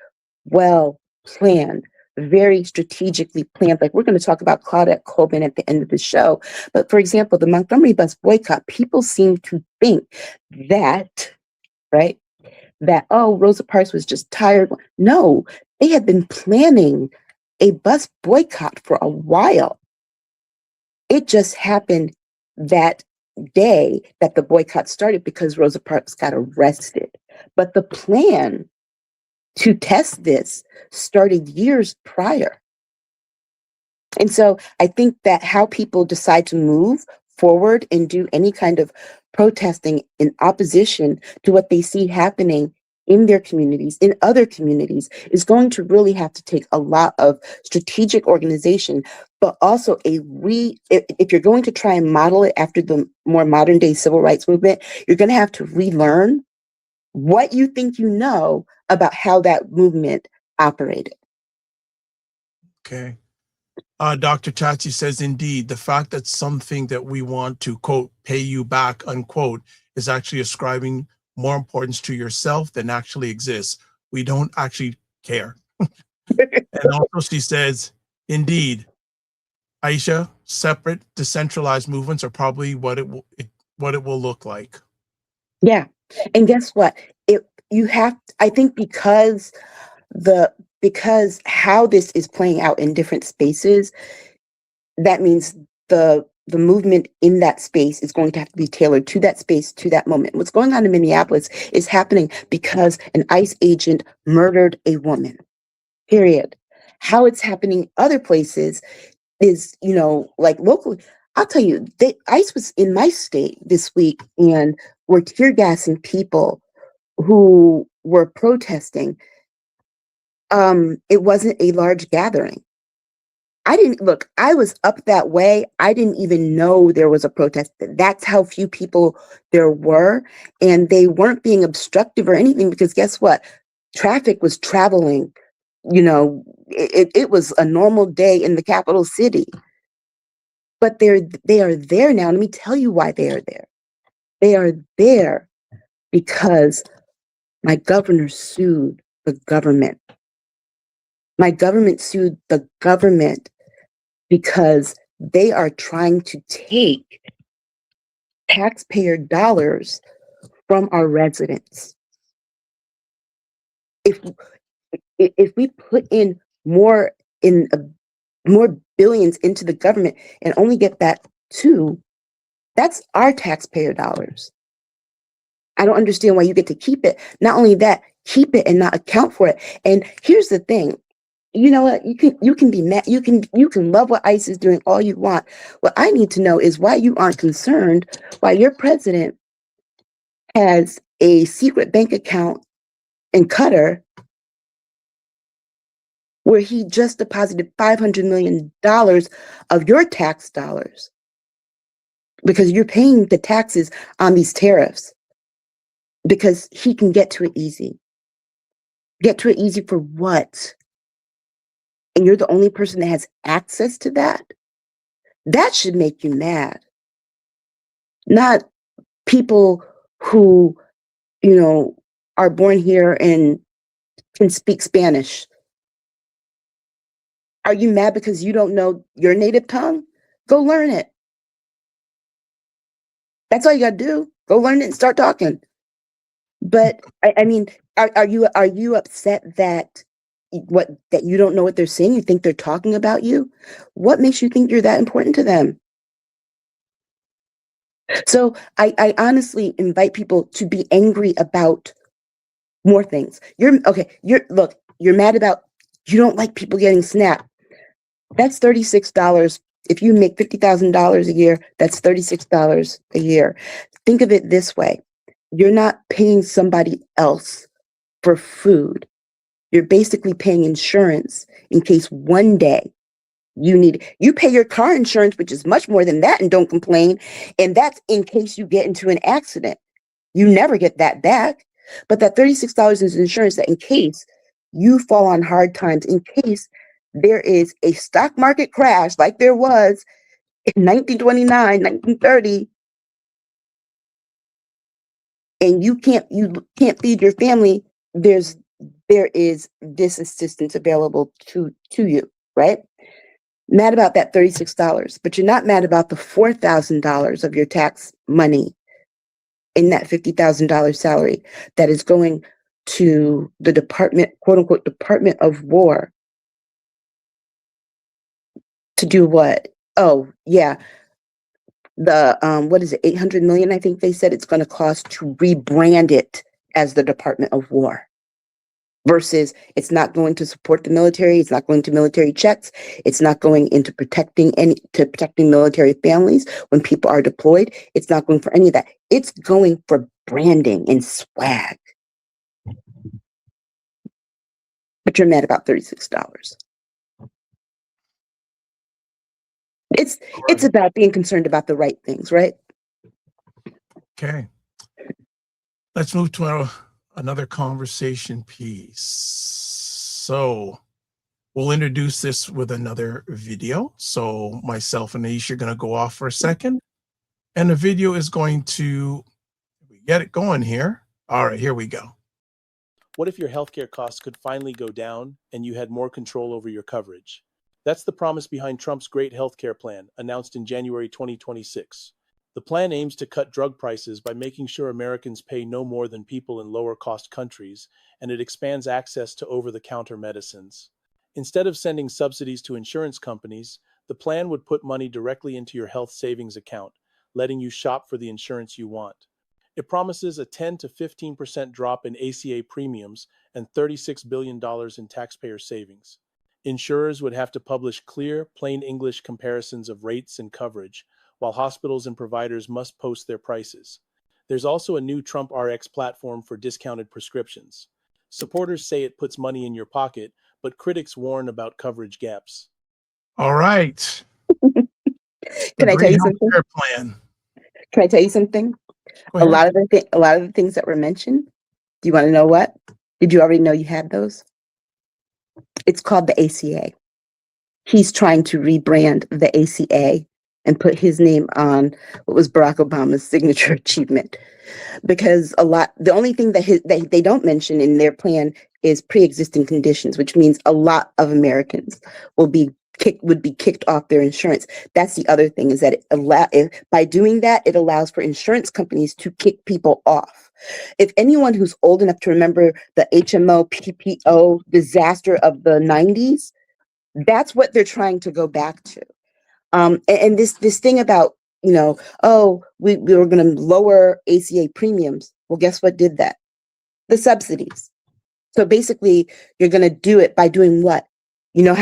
well planned, very strategically planned. Like, we're going to talk about Claudette Colvin at the end of the show. But for example, the Montgomery bus boycott, people seem to think that, right, that, oh, Rosa Parks was just tired. No, they had been planning a bus boycott for a while. It just happened that day that the boycott started because Rosa Parks got arrested. But the plan to test this started years prior. And so I think that how people decide to move forward and do any kind of protesting in opposition to what they see happening in their communities, in other communities, is going to really have to take a lot of strategic organization, but also if you're going to try and model it after the more modern day civil rights movement, you're going to have to relearn what you think you know about how that movement operated. Okay. Dr. Chachi says, indeed, the fact that something that we want to, quote, pay you back, unquote, is actually ascribing more importance to yourself than actually exists. We don't actually care. And also she says, indeed, Aisha, separate, decentralized movements are probably what it will look like. Yeah. And guess what? I think because how this is playing out in different spaces, that means the movement in that space is going to have to be tailored to that space, to that moment. What's going on in Minneapolis is happening because an ICE agent murdered a woman, period. How it's happening other places is, like locally. I'll tell you, ICE was in my state this week and were tear gassing people who were protesting. It wasn't a large gathering. I was up that way. I didn't even know there was a protest. That's how few people there were. And they weren't being obstructive or anything because guess what? Traffic was traveling. It was a normal day in the capital city. But they are there now. Let me tell you why they are there. They are there because my governor sued the government. My government sued the government because they are trying to take taxpayer dollars from our residents. If we put in more billions into the government and only get that too, that's our taxpayer dollars. I don't understand why you get to keep it. Not only that, keep it and not account for it. And here's the thing. You know what? You can be mad. You can love what ICE is doing all you want. What I need to know is why you aren't concerned why your president has a secret bank account in Qatar, where he just deposited $500 million of your tax dollars because you're paying the taxes on these tariffs because he can get to it easy. Get to it easy for what? And you're the only person that has access to that? That should make you mad. Not people who, are born here and can speak Spanish. Are you mad because you don't know your native tongue? Go learn it. That's all you got to do. Go learn it and start talking. But I mean, are you upset that you don't know what they're saying? You think they're talking about you? What makes you think you're that important to them? So I honestly invite people to be angry about more things. You're mad about you don't like people getting SNAP. That's $36. If you make $50,000 a year, that's $36 a year. Think of it this way. You're not paying somebody else for food. You're basically paying insurance in case one day you pay your car insurance, which is much more than that, and don't complain. And that's in case you get into an accident. You never get that back. But that $36 is insurance that in case you fall on hard times, in case there is a stock market crash like there was in 1929, 1930, and you can't feed your family, there is this assistance available to you, right? Mad about that $36, but you're not mad about the $4,000 of your tax money in that $50,000 salary that is going to the department, quote unquote, Department of War. To do what? Oh, yeah. The, what is it, 800 million, I think they said it's going to cost to rebrand it as the Department of War. Versus it's not going to support the military, it's not going to military checks, it's not going into protecting military families when people are deployed. It's not going for any of that. It's going for branding and swag. But you're mad about $36. It's about being concerned about the right things, right? Okay. Let's move to another conversation piece. So we'll introduce this with another video. So myself and Aisha are going to go off for a second. And the video is going to get it going here. All right, here we go. What if your healthcare costs could finally go down and you had more control over your coverage? That's the promise behind Trump's great healthcare plan, announced in January 2026. The plan aims to cut drug prices by making sure Americans pay no more than people in lower-cost countries, and it expands access to over-the-counter medicines. Instead of sending subsidies to insurance companies, the plan would put money directly into your health savings account, letting you shop for the insurance you want. It promises a 10 to 15% drop in ACA premiums and $36 billion in taxpayer savings. Insurers would have to publish clear, plain English comparisons of rates and coverage, while hospitals and providers must post their prices. There's also a new Trump RX platform for discounted prescriptions. Supporters say it puts money in your pocket, but critics warn about coverage gaps. All right. Can I tell you something? Plan. Can I tell you something? A lot of the things that were mentioned, do you want to know what? Did you already know you had those? It's called the ACA. He's trying to rebrand the ACA and put his name on what was Barack Obama's signature achievement. Because the only thing that they don't mention in their plan is pre-existing conditions, which means a lot of Americans would be kicked off their insurance. That's the other thing, is that by doing that, it allows for insurance companies to kick people off. If anyone who's old enough to remember the HMO PPO disaster of the 90s, that's what they're trying to go back to. And this thing about, we were going to lower ACA premiums. Well, guess what did that? The subsidies. So basically, you're going to do it by doing what? You know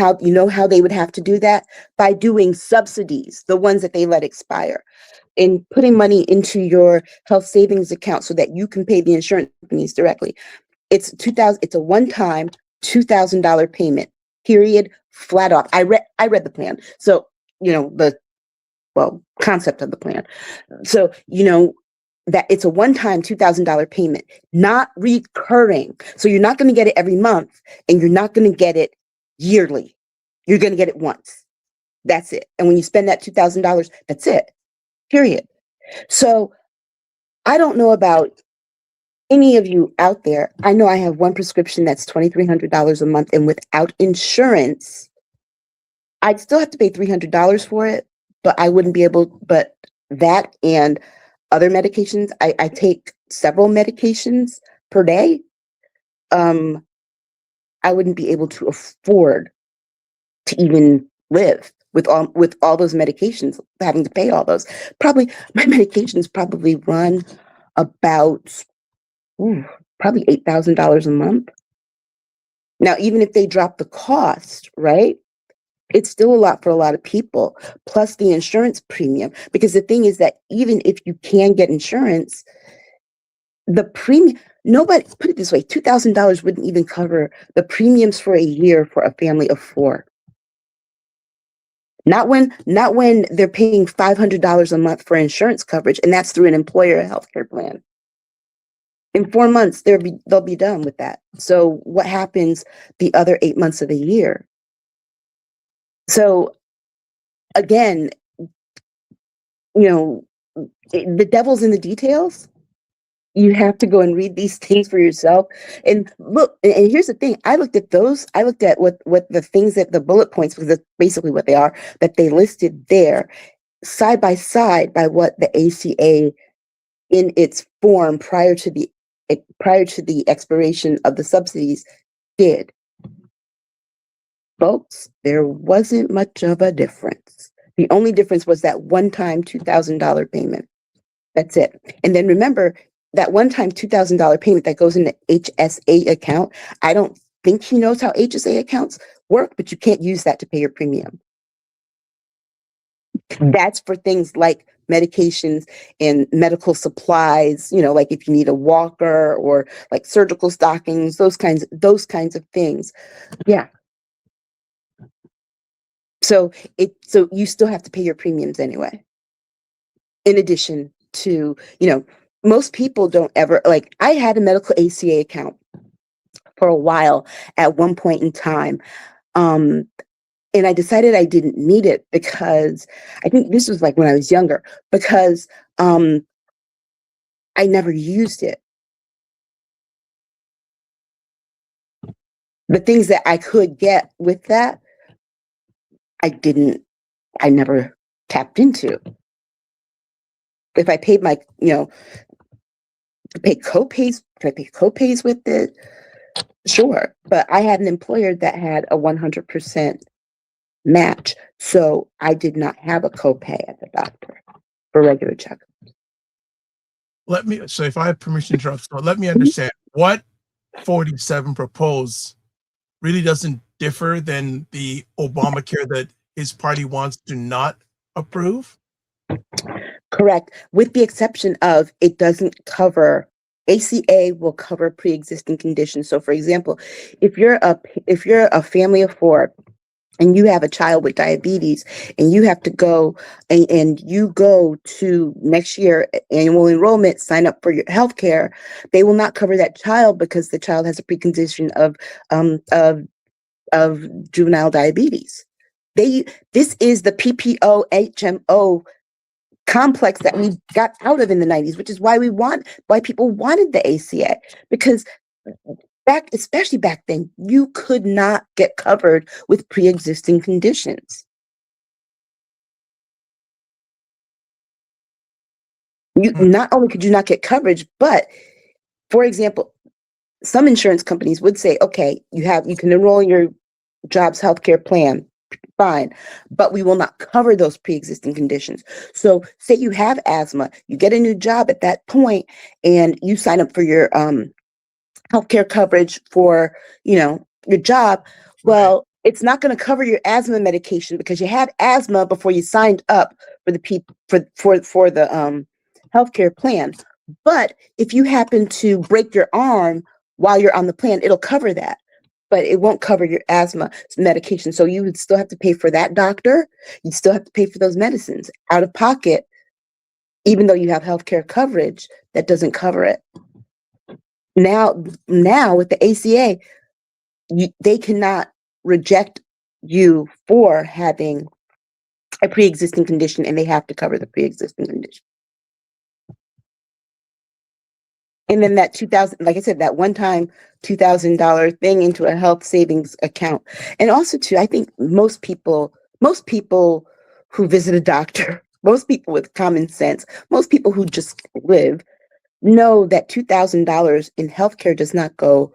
how they would have to do that? By doing subsidies, the ones that they let expire, and putting money into your health savings account so that you can pay the insurance companies directly. It's a one-time $2,000 payment. Period. Flat off. I read the plan. So, the concept of the plan. So, that it's a one-time $2,000 payment, not recurring. So you're not going to get it every month, and you're not going to get it yearly. You're going to get it once. That's it. And when you spend that $2,000, that's it. Period. So I don't know about any of you out there. I know I have one prescription that's $2,300 a month, and without insurance, I'd still have to pay $300 for it, but I wouldn't be able, but that and other medications, I take several medications per day. I wouldn't be able to afford to even live with all those medications, having to pay all those. Probably my medications probably run about probably $8,000 a month. Now, even if they drop the cost, right? It's still a lot for a lot of people, plus the insurance premium. Because the thing is that even if you can get insurance, the premium, nobody, put it this way, $2,000 wouldn't even cover the premiums for a year for a family of 4. Not when they're paying $500 a month for insurance coverage, and that's through an employer healthcare plan. In 4 months, they'll be done with that. So what happens the other 8 months of the year? So again, the devil's in the details. You have to go and read these things for yourself. And look, and here's the thing. I looked at what the things that the bullet points, because that's basically what they are, that they listed there, side by side by what the ACA in its form prior to the expiration of the subsidies did. Folks, there wasn't much of a difference. The only difference was that one-time $2,000 payment. That's it. And then remember, that one-time $2,000 payment that goes in the HSA account, I don't think he knows how HSA accounts work, but you can't use that to pay your premium. That's for things like medications and medical supplies, like if you need a walker or like surgical stockings, those kinds of things. Yeah. So you still have to pay your premiums anyway. In addition to, most people don't ever, like, I had a medical ACA account for a while at one point in time. And I decided I didn't need it because I think this was like when I was younger, because I never used it. The things that I could get with that, I never tapped into. If I paid my, to pay copays, could I pay copays with it? Sure. But I had an employer that had a 100% match. So I did not have a copay at the doctor for regular checkups. So if I have permission to interrupt, so let me understand what 47 proposed really doesn't differ than the Obamacare that his party wants to not approve? Correct. With the exception of it doesn't cover, ACA will cover pre-existing conditions. So for example, if you're a family of 4 and you have a child with diabetes and you have to go and you go to next year annual enrollment, sign up for your health care, they will not cover that child because the child has a precondition of juvenile diabetes. This is the PPO HMO complex that we got out of in the 90s, which is why people wanted the ACA, because especially back then, you could not get covered with pre-existing conditions. Not only could you not get coverage, but for example, some insurance companies would say, okay, you can enroll in your job's healthcare plan, fine, but we will not cover those pre-existing conditions. So say you have asthma, you get a new job at that point and you sign up for your healthcare coverage for, your job. Well, it's not going to cover your asthma medication because you had asthma before you signed up for the healthcare plan. But if you happen to break your arm while you're on the plan, it'll cover that, but it won't cover your asthma medication. So you would still have to pay for that doctor. You'd still have to pay for those medicines out of pocket, even though you have healthcare coverage that doesn't cover it. Now with the ACA, they cannot reject you for having a pre-existing condition, and they have to cover the pre-existing condition. And then that 2000, like I said, that one-time $2,000 thing into a health savings account. And also too, I think most people who visit a doctor, most people with common sense, most people who just live, know that $2,000 in healthcare does not go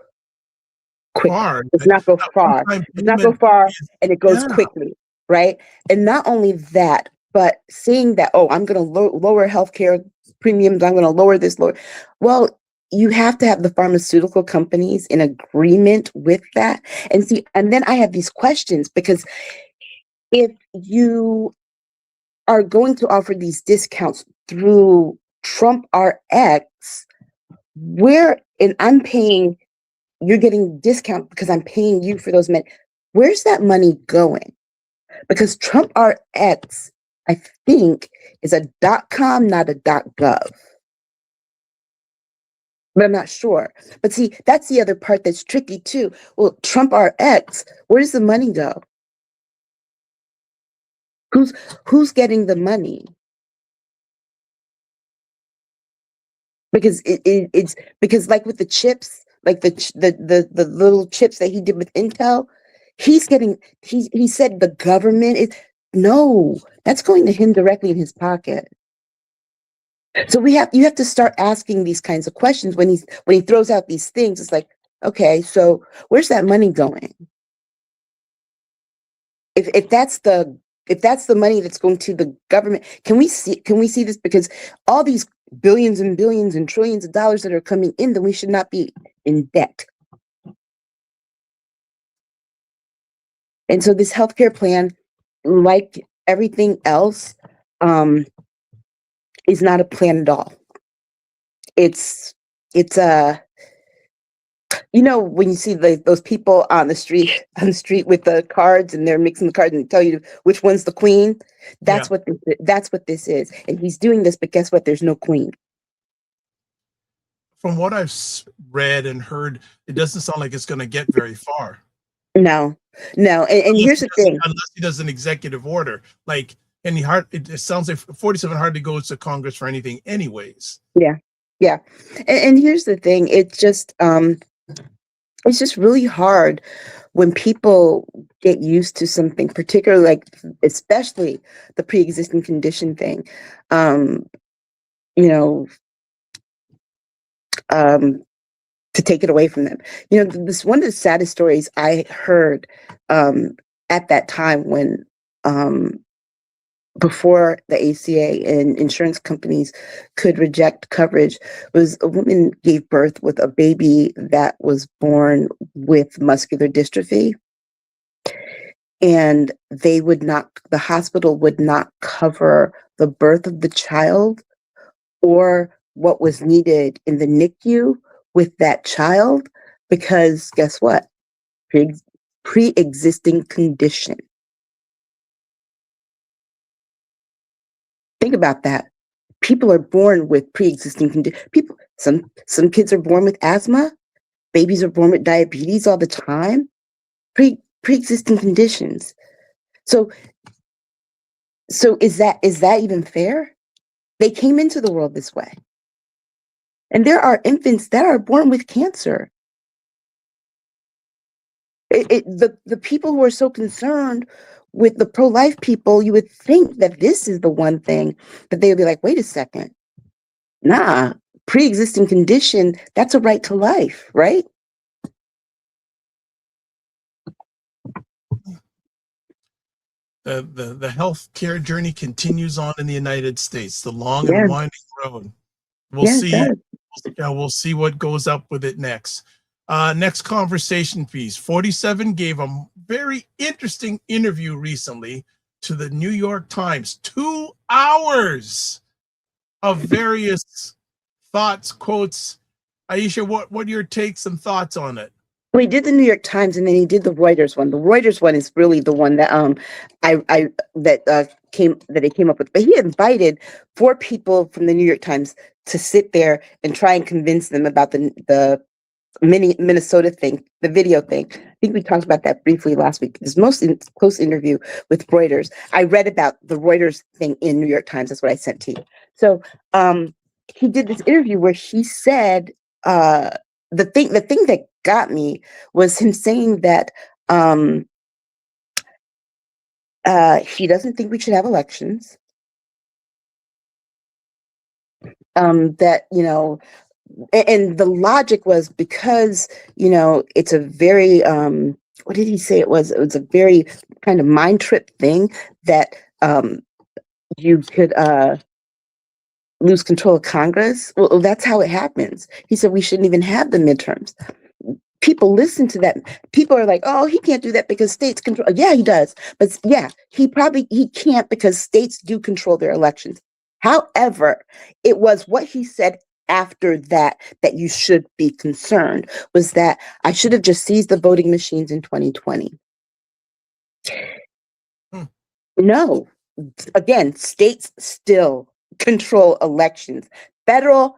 quick. Far. Does not go That far. one-time Does not go payment far, is- and it goes yeah. quickly, right? And not only that, but seeing that, oh, I'm going to lower healthcare premiums, I'm going to lower this, lower. Well, you have to have the pharmaceutical companies in agreement with that. And see, and then I have these questions, because if you are going to offer these discounts through Trump RX, and I'm paying, you're getting discount because I'm paying you for those where's that money going? Because Trump RX, I think, is a .com, not a .gov. But I'm not sure. But see, that's the other part that's tricky too. Well, Trump RX, where does the money go? Who's getting the money? Because it's because, like with the chips, like the little chips that he did with Intel, he said the government is, no, that's going to him directly in his pocket. So you have to start asking these kinds of questions when he throws out these things. It's like, okay, so where's that money going? If that's the money that's going to the government, can we see this? Because all these billions and billions and trillions of dollars that are coming in, then we should not be in debt. And so this healthcare plan, like everything else, is not a plan at all. It's when you see those people on the street with the cards, and they're mixing the cards and tell you which one's the queen. That's what this is. And he's doing this, but guess what? There's no queen. From what I've read and heard, it doesn't sound like it's going to get very far. No. And here's the thing. Unless he does an executive order, like it sounds like 47 hardly goes to Congress for anything anyways. Yeah. And here's the thing. It's just really hard when people get used to something, particularly especially the pre-existing condition thing, to take it away from them. This one of the saddest stories I heard at that time when before the ACA and insurance companies could reject coverage was a woman gave birth with a baby that was born with muscular dystrophy, and the hospital would not cover the birth of the child or what was needed in the NICU with that child, because guess what? Pre-existing condition. Think about that. People are born with pre-existing conditions. Some kids are born with asthma. Babies are born with diabetes all the time. Pre-existing conditions. So is that even fair? They came into the world this way. And there are infants that are born with cancer. The people who are so concerned with the pro-life people, you would think that this is the one thing that they would be like, wait a second. Nah, pre-existing condition, that's a right to life, right? The healthcare journey continues on in the United States, the long and winding road. We'll see what goes up with it next. Next conversation piece. 47 gave a very interesting interview recently to the New York Times. 2 hours of various thoughts, quotes, Aisha, what are your takes and thoughts on it? Well, he did the New York Times, and then he did the Reuters one. The Reuters one is really the one that he came up with. But he invited 4 people from the New York Times to sit there and try and convince them about the Minnesota thing, the video thing. I think we talked about that briefly last week. This most close interview with Reuters. I read about the Reuters thing in New York Times. That's what I sent to you. So he did this interview where he said the thing that got me was him saying that he doesn't think we should have elections. That, you know, and the logic was because, you know, it's a very what did he say it was? It was a very kind of mind trip thing that you could lose control of Congress. Well, that's how it happens. He said we shouldn't even have the midterms. People listen to that. People are like, oh, he can't do that because states control. Yeah, he does. But yeah, he can't because states do control their elections. However, it was what he said after that you should be concerned, was that I should have just seized the voting machines in 2020. No, again, states still control elections, federal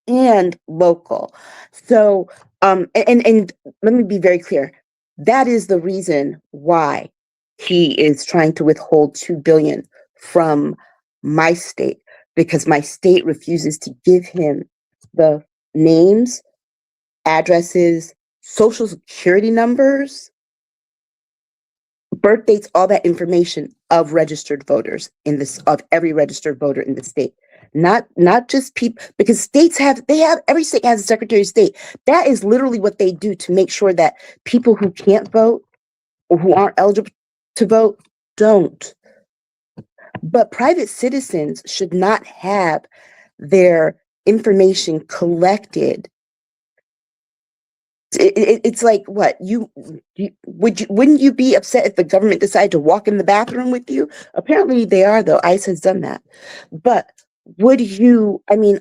and local. So, and let me be very clear. That is the reason why he is trying to withhold $2 billion from my state, because my state refuses to give him the names, addresses, social security numbers, birth dates, all that information of registered voters of every registered voter in the state. Not just people, because every state has a Secretary of State. That is literally what they do to make sure that people who can't vote or who aren't eligible to vote don't. But private citizens should not have their information collected. It's like, what, wouldn't you be upset if the government decided to walk in the bathroom with you? Apparently they are, though. ICE has done that. But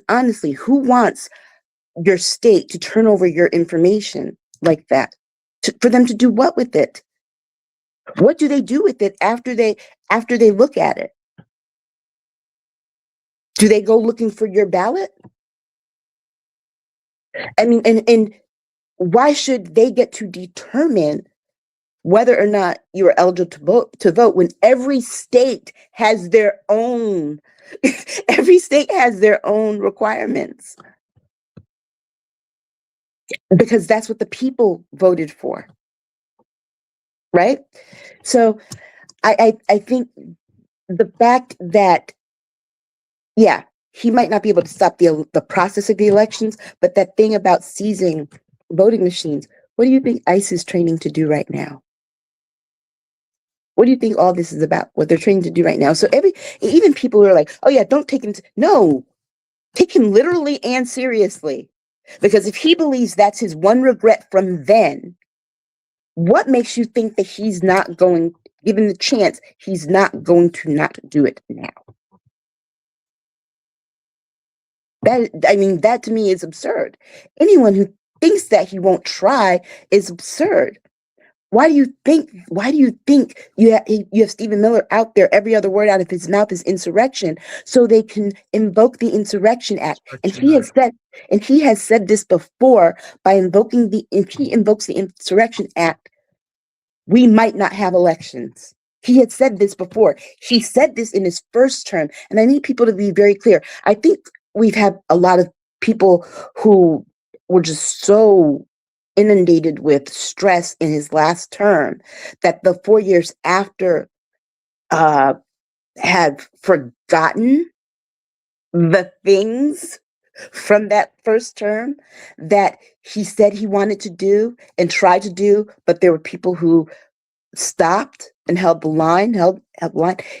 honestly, who wants your state to turn over your information like that? For them to do what with it? What do they do with it after they look at it? Do they go looking for your ballot? I mean, and why should they get to determine whether or not you are eligible to vote when every state has their own requirements? Because that's what the people voted for, right? So I think the fact that, yeah, he might not be able to stop the process of the elections, but that thing about seizing voting machines, what do you think ICE is training to do right now? What do you think all this is about? What they're training to do right now? So even people who are like, oh yeah, don't take him. No, take him literally and seriously. Because if he believes that's his one regret from then, what makes you think that he's not going, given the chance, he's not going to not do it now? That to me is absurd. Anyone who thinks that he won't try is absurd. Why do you think you have Stephen Miller out there, every other word out of his mouth is insurrection, so they can invoke the Insurrection Act? And he has said this before, if he invokes the Insurrection Act, we might not have elections. He had said this before. He said this in his first term. And I need people to be very clear. I think we've had a lot of people who were just so inundated with stress in his last term that the 4 years after have forgotten the things from that first term that he said he wanted to do and tried to do, but there were people who stopped and held the line.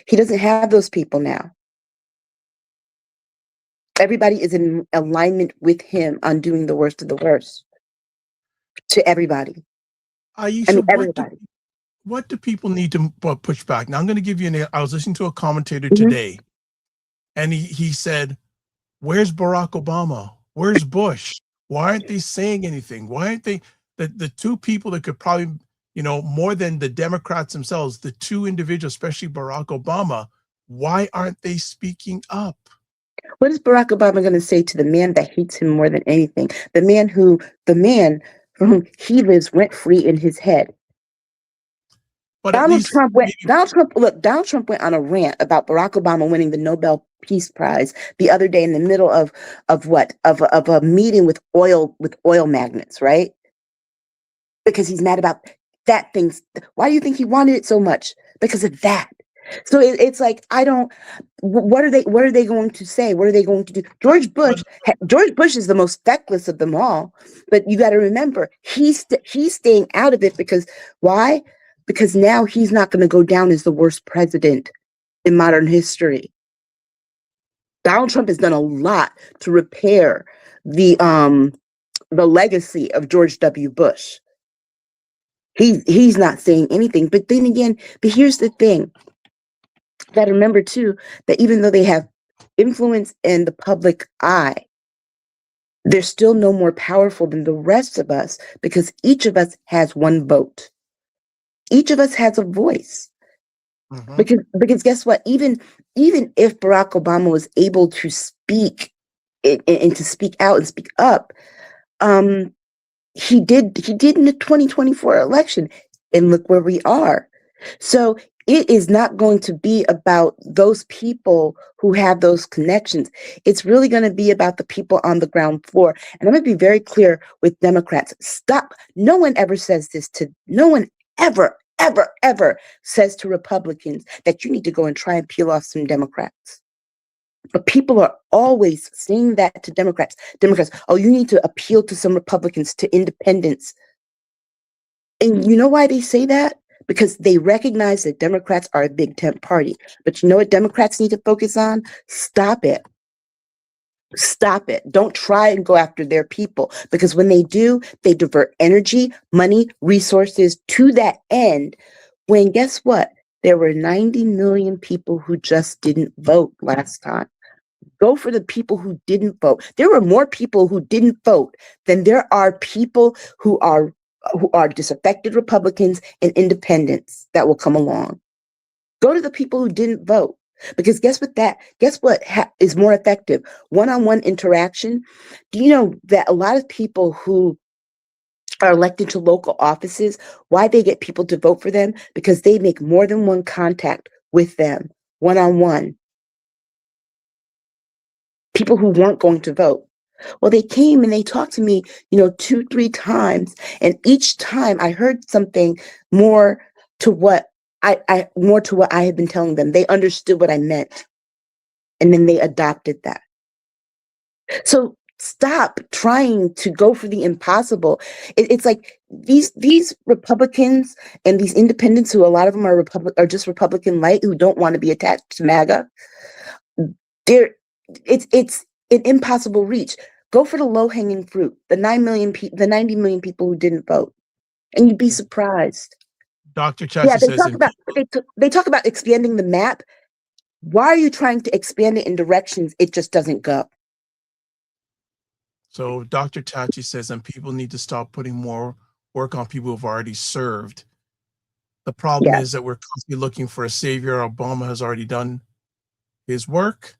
He doesn't have those people now. Everybody is in alignment with him on doing the worst of the worst to everybody. Aisha, everybody. What do people need to push back? Now, I'm going to give you I was listening to a commentator today, and he said, where's Barack Obama? Where's Bush? Why aren't they saying anything? Why aren't they the two people that could probably, more than the Democrats themselves, the two individuals, especially Barack Obama, why aren't they speaking up? What is Barack Obama going to say to the man that hates him more than anything? The man for whom he lives rent free in his head. But Donald Trump went on a rant about Barack Obama winning the Nobel Peace Prize the other day in the middle of a meeting with oil magnates, right? Because he's mad about that thing. Why do you think he wanted it so much? Because of that. So it's like, what are they going to say? What are they going to do? George Bush is the most feckless of them all, but you got to remember he's staying out of it because why? Because now he's not going to go down as the worst president in modern history. Donald Trump has done a lot to repair the legacy of George W. Bush. He's not saying anything, but then again, here's the thing. Got to remember too that even though they have influence in the public eye, they're still no more powerful than the rest of us because each of us has one vote. Each of us has a voice. Mm-hmm. Because guess what? Even if Barack Obama was able to speak and to speak out and speak up, he did in the 2024 election, and look where we are. So it is not going to be about those people who have those connections. It's really going to be about the people on the ground floor. And I'm going to be very clear with Democrats. Stop. No one ever says this no one ever says to Republicans that you need to go and try and peel off some Democrats. But people are always saying that to Democrats. Oh, you need to appeal to some Republicans, to independents. And you know why they say that? Because they recognize that Democrats are a big tent party. But you know what Democrats need to focus on? Stop it. Stop it. Don't try and go after their people. Because when they do, they divert energy, money, resources to that end. When guess what? There were 90 million people who just didn't vote last time. Go for the people who didn't vote. There were more people who didn't vote than there are people who are disaffected Republicans and independents that will come along. Go to the people who didn't vote. Because guess what is more effective? One-on-one interaction. Do you know that a lot of people who are elected to local offices, why they get people to vote for them? Because they make more than one contact with them, one-on-one. People who weren't going to vote. Well, they came and they talked to me, 2-3 times. And each time I heard something more to what I had been telling them. They understood what I meant. And then they adopted that. So stop trying to go for the impossible. It's like these Republicans and these independents, who a lot of them are just Republican light, who don't want to be attached to MAGA. It's an impossible reach. Go for the low-hanging fruit, the 90 million people who didn't vote, and you'd be surprised. Dr. Chachi says they talk about expanding the map. Why are you trying to expand it in directions it just doesn't go? So Dr. Chachi says, and people need to stop putting more work on people who've already served. The problem is that we're constantly looking for a savior. Obama has already done his work.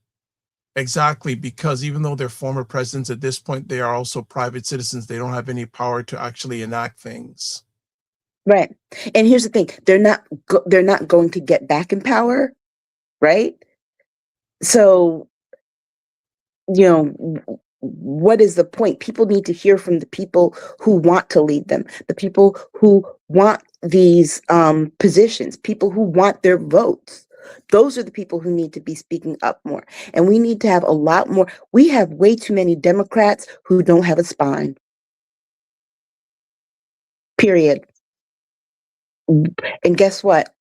Exactly, because even though they're former presidents, at this point, they are also private citizens. They don't have any power to actually enact things. Right. And here's the thing. They're not going to get back in power, right? So, what is the point? People need to hear from the people who want to lead them, the people who want these positions, people who want their votes. Those are the people who need to be speaking up more. And we need to have a lot more. We have way too many Democrats who don't have a spine. Period. And guess what?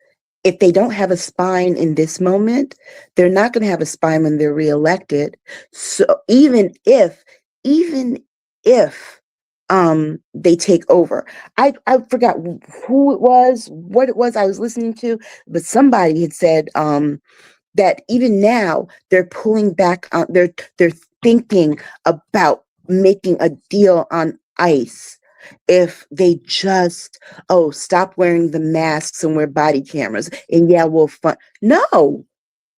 If they don't have a spine in this moment, they're not going to have a spine when they're reelected. So even if they take over, I forgot who it was, what it was I was listening to, but somebody had said that even now they're pulling back on, they're thinking about making a deal on ICE if they just, stop wearing the masks and wear body cameras, and yeah, we'll fund. No,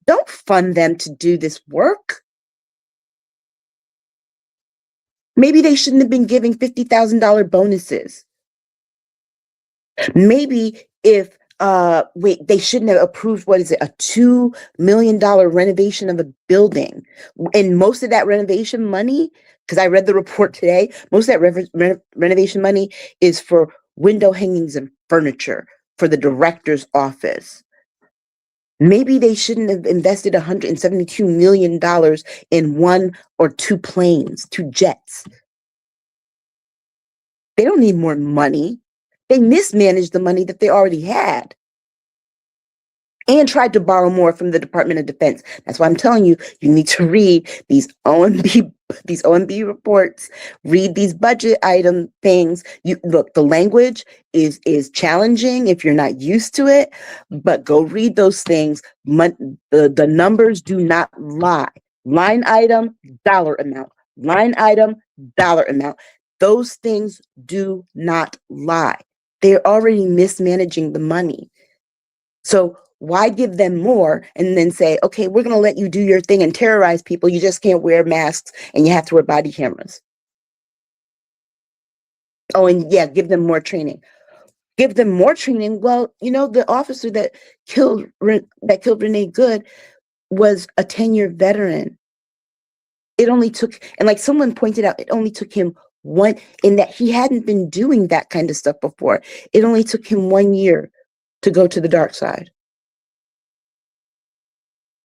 don't fund them to do this work. Maybe they shouldn't have been giving $50,000 bonuses. Maybe if they shouldn't have approved, what is it, a $2 million renovation of a building. And most of that renovation money, because I read the report today, most of that renovation money is for window hangings and furniture for the director's office. Maybe they shouldn't have invested $172 million in 1 or 2 planes, 2 jets. They don't need more money. They mismanaged the money that they already had and tried to borrow more from the Department of Defense. That's why I'm telling you, you need to read these OMB reports, read these budget item things. Look, the language is challenging if you're not used to it, but go read those things. The numbers do not lie. Line item, dollar amount. Line item, dollar amount. Those things do not lie. They're already mismanaging the money. So why give them more and then say, okay, we're going to let you do your thing and terrorize people. You just can't wear masks and you have to wear body cameras. Oh, and yeah, give them more training. Give them more training. Well, the officer that killed Renee Good was a 10-year veteran. It only took, and like someone pointed out, it only took him one, in that he hadn't been doing that kind of stuff before. It only took him 1 year to go to the dark side.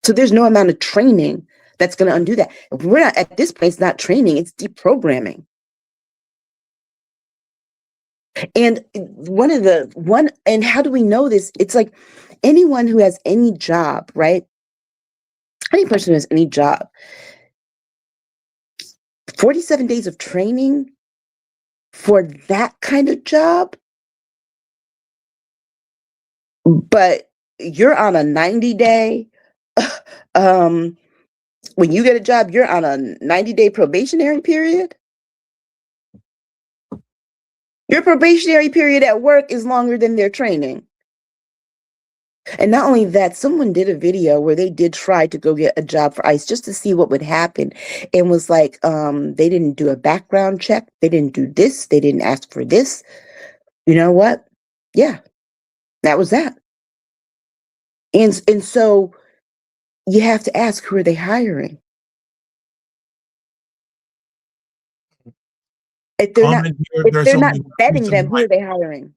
So there's no amount of training that's going to undo that. We're not at this place, not training, it's deprogramming. And and how do we know this? It's like anyone who has any job, right? Any person who has any job, 47 days of training for that kind of job, but you're on a 90-day, when you get a job, you're on a 90-day probationary period. Your probationary period at work is longer than their training. And not only that, someone did a video where they did try to go get a job for ICE just to see what would happen. And was like, they didn't do a background check. They didn't do this. They didn't ask for this. You know what? Yeah, that was that. And so you have to ask, who are they hiring? If they're not vetting them, who are they hiring?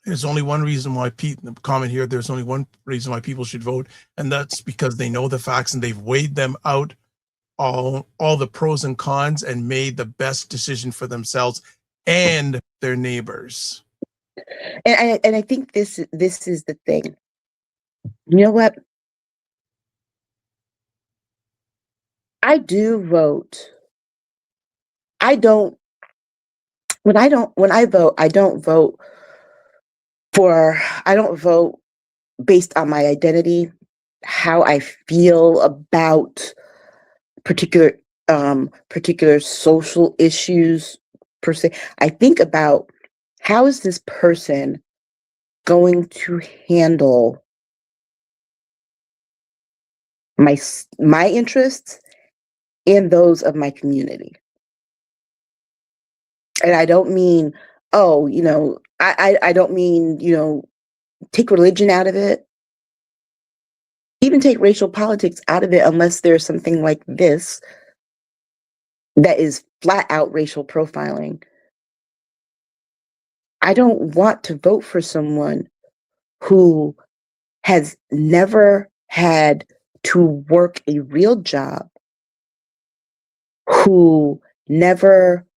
There's only one reason why there's only one reason why people should vote, and that's because they know the facts and they've weighed them out, all the pros and cons, and made the best decision for themselves and their neighbors. And I think this is the thing. You know what? I do vote. When I vote, I don't vote based on my identity, how I feel about particular social issues per se. I think about, how is this person going to handle my interests and those of my community? And I don't mean, I don't mean, take religion out of it. Even take racial politics out of it, unless there's something like this that is flat out racial profiling. I don't want to vote for someone who has never had to work a real job, who never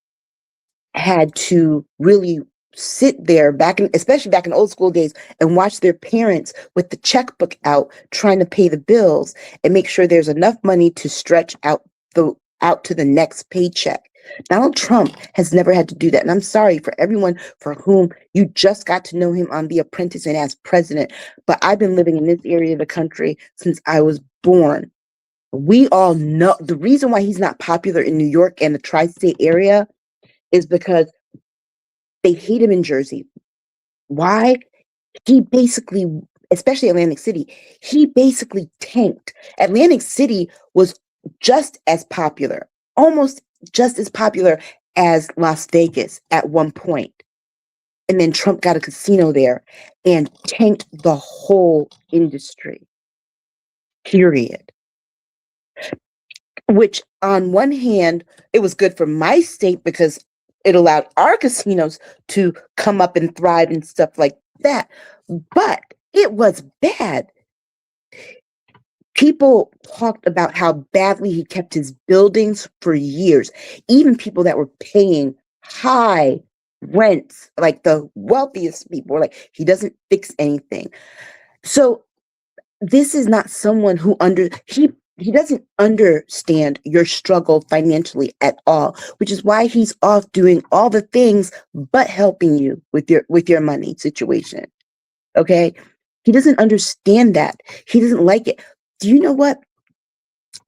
had to really sit there especially back in old school days, and watch their parents with the checkbook out trying to pay the bills and make sure there's enough money to stretch out to the next paycheck. Donald Trump has never had to do that. And I'm sorry for everyone for whom you just got to know him on The Apprentice and as president. But I've been living in this area of the country since I was born, We all know the reason why he's not popular in New York and the tri-state area is because they hate him in Jersey. Why? He basically, especially Atlantic City, he basically tanked. Atlantic City was just as popular, almost just as popular as Las Vegas at one point. And then Trump got a casino there and tanked the whole industry. Period. Which on one hand, it was good for my state because it allowed our casinos to come up and thrive and stuff like that. But it was bad. People talked about how badly he kept his buildings for years. Even people that were paying high rents, like the wealthiest people, were like, he doesn't fix anything. So this is not someone who he doesn't understand your struggle financially at all, which is why he's off doing all the things but helping you with your money situation. Okay? He doesn't understand that. He doesn't like it. Do you know what?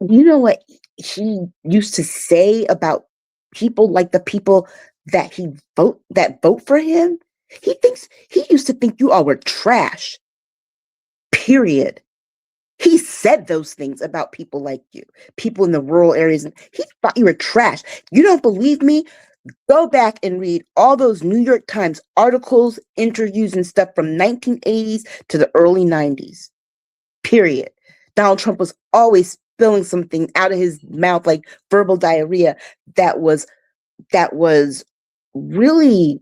You know what he used to say about people, like the people that vote for him? He used to think you all were trash. Period. He said those things about people like you, people in the rural areas. He thought you were trash. You don't believe me? Go back and read all those New York Times articles, interviews, and stuff from 1980s to the early 90s. Period. Donald Trump was always spilling something out of his mouth like verbal diarrhea that was really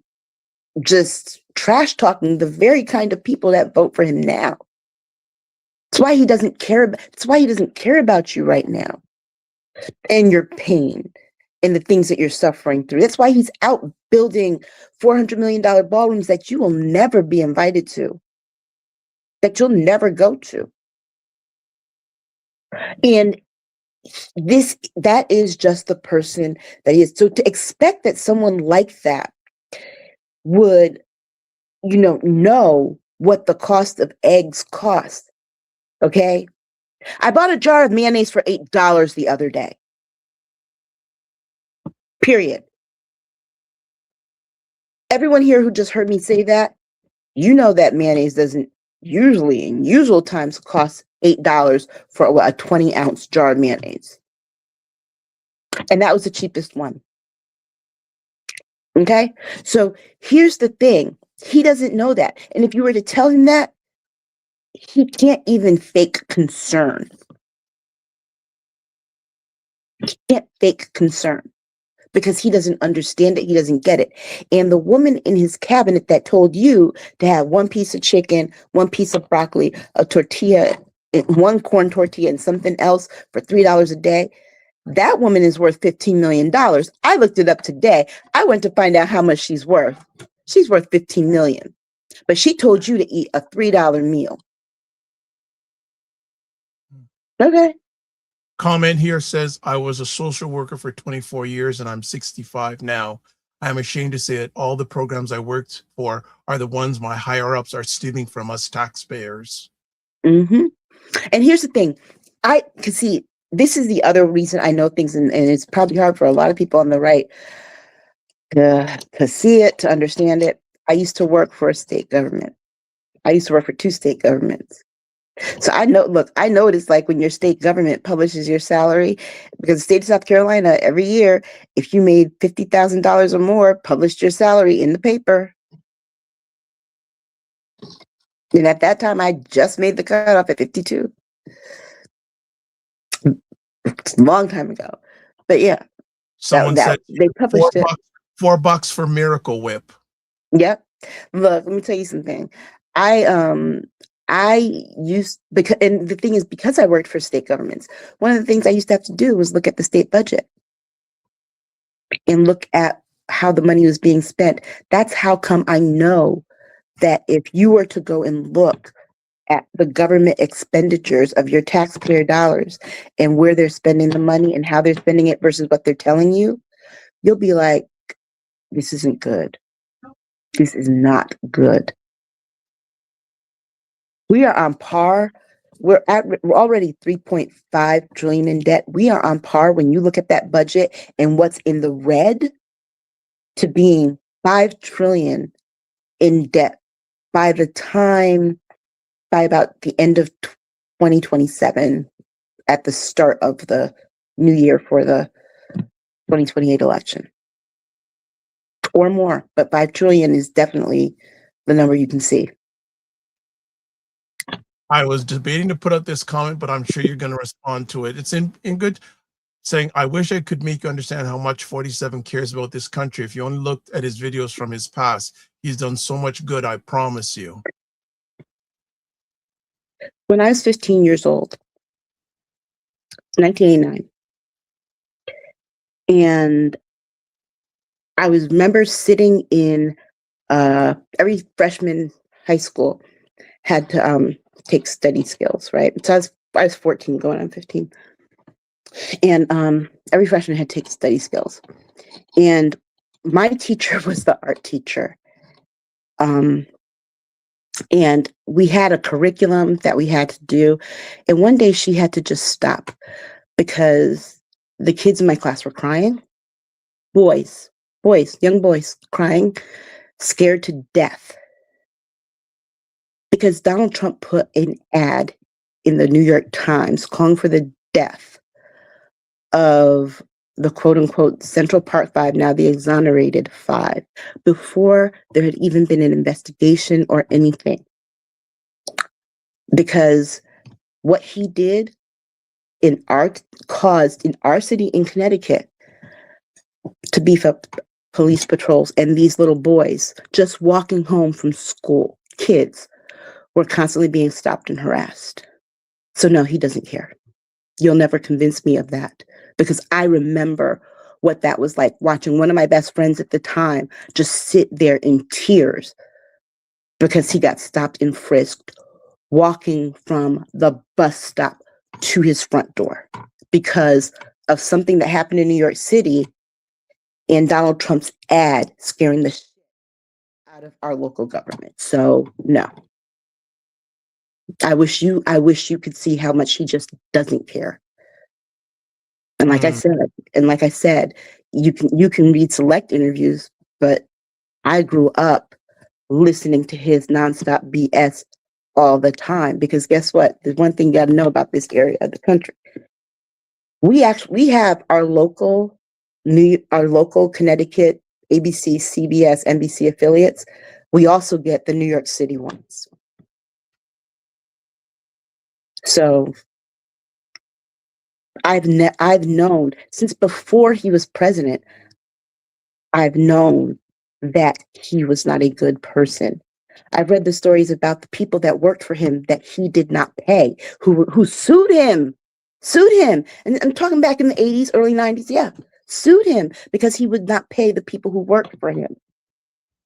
just trash talking the very kind of people that vote for him now. That's why he doesn't care. That's why he doesn't care about you right now and your pain and the things that you're suffering through. That's why he's out building $400 million ballrooms that you will never be invited to, that you'll never go to. And that is just the person that he is. So to expect that someone like that would, know what the cost of eggs cost. Okay. I bought a jar of mayonnaise for $8 the other day. Period. Everyone here who just heard me say that, that mayonnaise doesn't usually, in usual times, cost $8 for a 20-ounce jar of mayonnaise. And that was the cheapest one. Okay? So here's the thing. He doesn't know that. And if you were to tell him that, he can't even fake concern. He can't fake concern because he doesn't understand it. He doesn't get it. And the woman in his cabinet that told you to have one piece of chicken, one piece of broccoli, a tortilla, one corn tortilla, and something else for $3 a day, that woman is worth $15 million. I looked it up today. I went to find out how much she's worth. She's worth $15 million. But she told you to eat a $3 meal. Okay. Comment here says, I was a social worker for 24 years and I'm 65 now. I'm ashamed to say that all the programs I worked for are the ones my higher ups are stealing from us taxpayers. Mm-hmm. And here's the thing. See, this is the other reason I know things, and it's probably hard for a lot of people on the right to see it, to understand it. I used to work for a state government. I used to work for 2 state governments. So I know what it's like when your state government publishes your salary, because the state of South Carolina, every year, if you made $50,000 or more, published your salary in the paper. And at that time, I just made the cutoff at 52. It's a long time ago. But yeah. Someone said they published it. $4 for Miracle Whip. Yep. Look, let me tell you something. And the thing is, because I worked for state governments, one of the things I used to have to do was look at the state budget and look at how the money was being spent. That's how come I know that if you were to go and look at the government expenditures of your taxpayer dollars and where they're spending the money and how they're spending it versus what they're telling you, you'll be like, this isn't good. This is not good. We are on par we're already 3.5 trillion in debt. We are on par when you look at that budget and what's in the red to being 5 trillion in debt by about the end of 2027, at the start of the new year for the 2028 election, or more. But 5 trillion is definitely the number you can see. I was debating to put out this comment, but I'm sure you're going to respond to it. It's in good saying, I wish I could make you understand how much 47 cares about this country. If you only looked at his videos from his past, he's done so much good, I promise you. When I was 15 years old, 1989, and I remember sitting in every freshman high school had to take study skills, right? So I was 14 going on 15. And every freshman had to take study skills. And my teacher was the art teacher. And we had a curriculum that we had to do. And one day she had to just stop because the kids in my class were crying. Young boys crying, scared to death. Because Donald Trump put an ad in the New York Times calling for the death of the quote unquote Central Park Five, now the exonerated five, before there had even been an investigation or anything. Because what he did caused in our city in Connecticut to beef up police patrols, and these little boys just walking home from school, kids, were constantly being stopped and harassed. So no, he doesn't care. You'll never convince me of that, because I remember what that was like, watching one of my best friends at the time just sit there in tears because he got stopped and frisked walking from the bus stop to his front door because of something that happened in New York City and Donald Trump's ad scaring the shit out of our local government. So no. I wish you could see how much he just doesn't care. And like I said, you can read select interviews, but I grew up listening to his nonstop BS all the time, because guess what? There's one thing you got to know about this area of the country. We have our local Connecticut ABC, CBS, NBC affiliates. We also get the New York City ones. So I've known since before he was president, I've known that he was not a good person. I've read the stories about the people that worked for him that he did not pay, who sued him. And I'm talking back in the 80s, early 90s. Yeah, sued him because he would not pay the people who worked for him.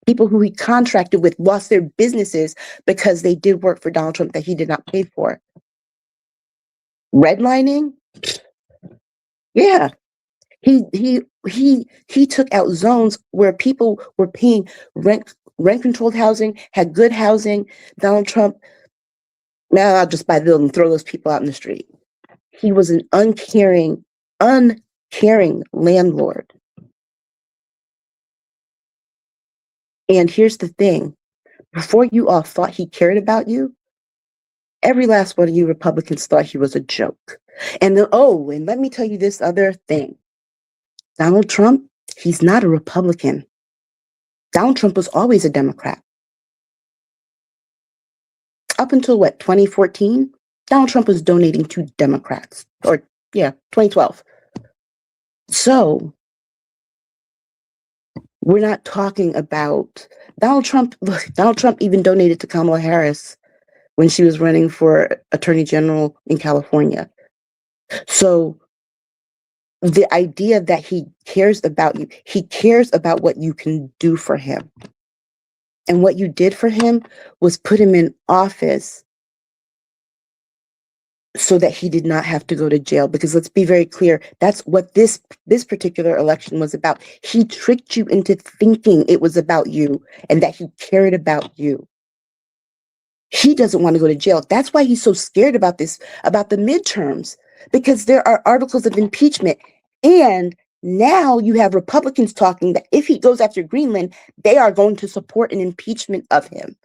People who he contracted with lost their businesses because they did work for Donald Trump that he did not pay for. Redlining? Yeah. He took out zones where people were paying rent controlled housing, had good housing. Donald Trump, now I'll just buy the building and throw those people out in the street. He was an uncaring landlord. And here's the thing, before you all thought he cared about you, every last one of you Republicans thought he was a joke. And and let me tell you this other thing. Donald Trump, he's not a Republican. Donald Trump was always a Democrat. Up until 2014, Donald Trump was donating to Democrats. 2012. So we're not talking about Donald Trump. Look, Donald Trump even donated to Kamala Harris when she was running for Attorney General in California. So the idea that he cares about you, he cares about what you can do for him. And what you did for him was put him in office so that he did not have to go to jail. Because let's be very clear, that's what this particular election was about. He tricked you into thinking it was about you and that he cared about you. He doesn't want to go to jail. That's why he's so scared about this, about the midterms, because there are articles of impeachment. And now you have Republicans talking that if he goes after Greenland, they are going to support an impeachment of him.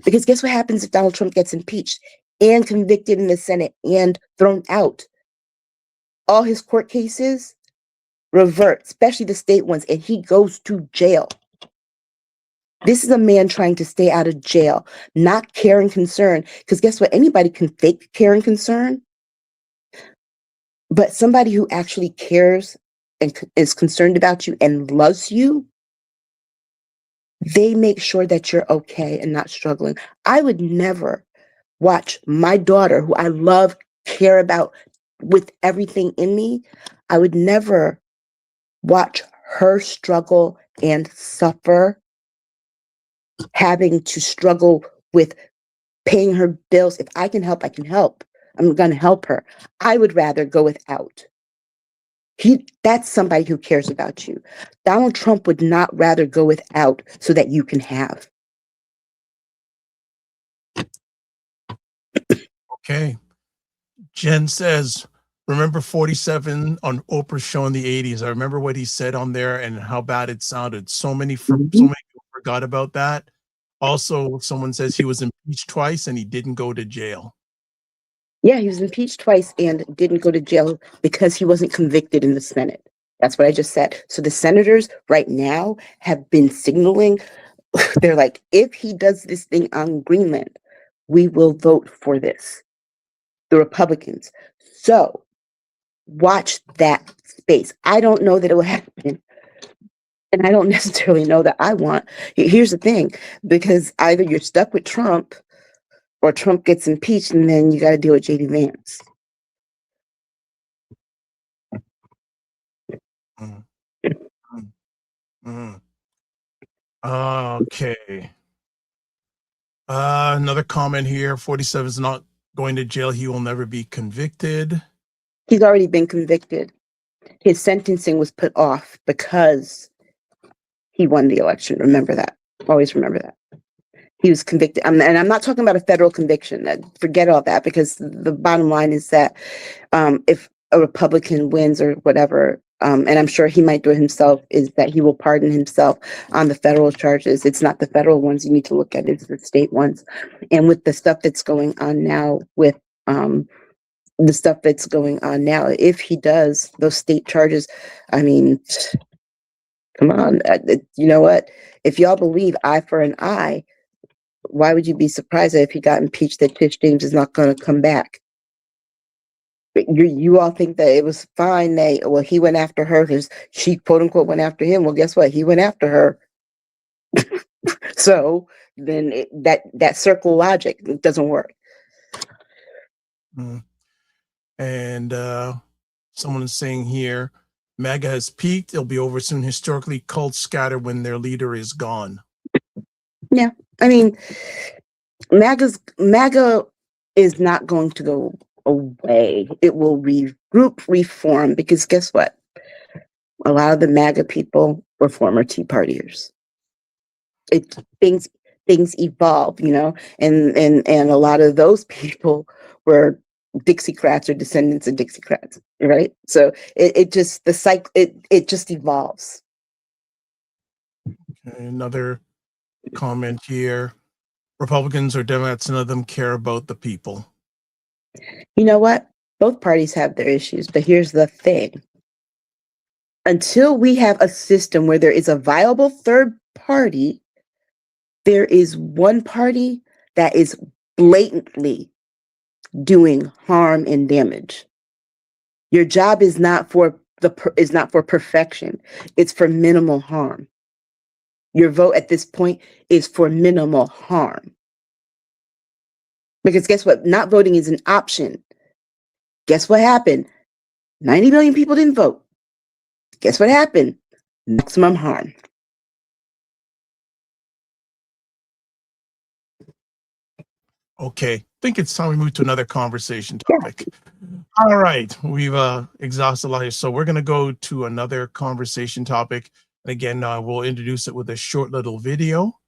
Because guess what happens if Donald Trump gets impeached and convicted in the Senate and thrown out? All his court cases revert, especially the state ones, and he goes to jail. This is a man trying to stay out of jail, not care and concern. Because guess what? Anybody can fake care and concern. But somebody who actually cares and is concerned about you and loves you, they make sure that you're okay and not struggling. I would never watch my daughter, who I love, care about with everything in me. I would never watch her struggle and suffer, having to struggle with paying her bills. If I can help, I can help. I'm going to help her. I would rather go without. That's somebody who cares about you. Donald Trump would not rather go without so that you can have. Okay. Jen says, remember 47 on Oprah's show in the 80s. I remember what he said on there and how bad it sounded. So many people forgot about that. Also, someone says he was impeached twice and he didn't go to jail. Yeah, he was impeached twice and didn't go to jail because he wasn't convicted in the Senate. That's what I just said. So the senators right now have been signaling, they're like, if he does this thing on Greenland, we will vote for this. The Republicans. So watch that space. I don't know that it will happen. And I don't necessarily know that I want. Here's the thing, because either you're stuck with Trump or Trump gets impeached and then you got to deal with JD Vance. Okay. Another comment here. 47 is not going to jail. He will never be convicted. He's already been convicted. His sentencing was put off because he won the election. Remember that. Always remember that. He was convicted. And I'm not talking about a federal conviction. Forget all that, because the bottom line is that if a Republican wins or whatever, and I'm sure he might do it himself, is that he will pardon himself on the federal charges. It's not the federal ones you need to look at, it's the state ones. And with the stuff that's going on now with if he does those state charges, I mean, come on, you know what? If y'all believe eye for an eye, why would you be surprised that if he got impeached that Tish James is not going to come back? But you all think that it was fine that, he went after her because she quote unquote went after him. Well, guess what? He went after her. So then that circle logic, it doesn't work. And someone is saying here, MAGA has peaked. It'll be over soon. Historically, cults scatter when their leader is gone. Yeah. I mean, MAGA is not going to go away. It will regroup, reform, because guess what? A lot of the MAGA people were former Tea Partiers. Things evolve, and a lot of those people were Dixiecrats or descendants of Dixiecrats, right? So it just evolves. Another comment here. Republicans or Democrats, none of them care about the people. You know what? Both parties have their issues, but here's the thing. Until we have a system where there is a viable third party, there is one party that is blatantly doing harm and damage. Your job is not for perfection. It's for minimal harm. Your vote at this point is for minimal harm. Because guess what? Not voting is an option. Guess what happened? 90 million people didn't vote. Guess what happened? Maximum harm. Okay, I think it's time we move to another conversation topic. Yeah. All right, we've exhausted a lot here, so we're going to go to another conversation topic. And again, we'll introduce it with a short little video.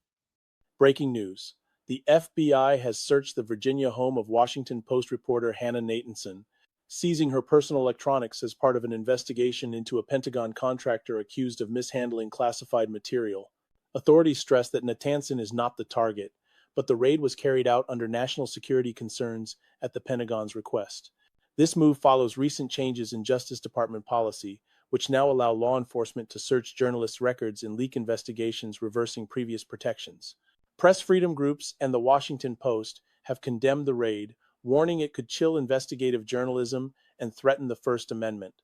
Breaking news. The FBI has searched the Virginia home of Washington Post reporter Hannah Natanson, seizing her personal electronics as part of an investigation into a Pentagon contractor accused of mishandling classified material. Authorities stress that Natanson is not the target, but the raid was carried out under national security concerns at the Pentagon's request. This move follows recent changes in Justice Department policy, which now allow law enforcement to search journalists' records in leak investigations, reversing previous protections. Press freedom groups and the Washington Post have condemned the raid, warning it could chill investigative journalism and threaten the First Amendment.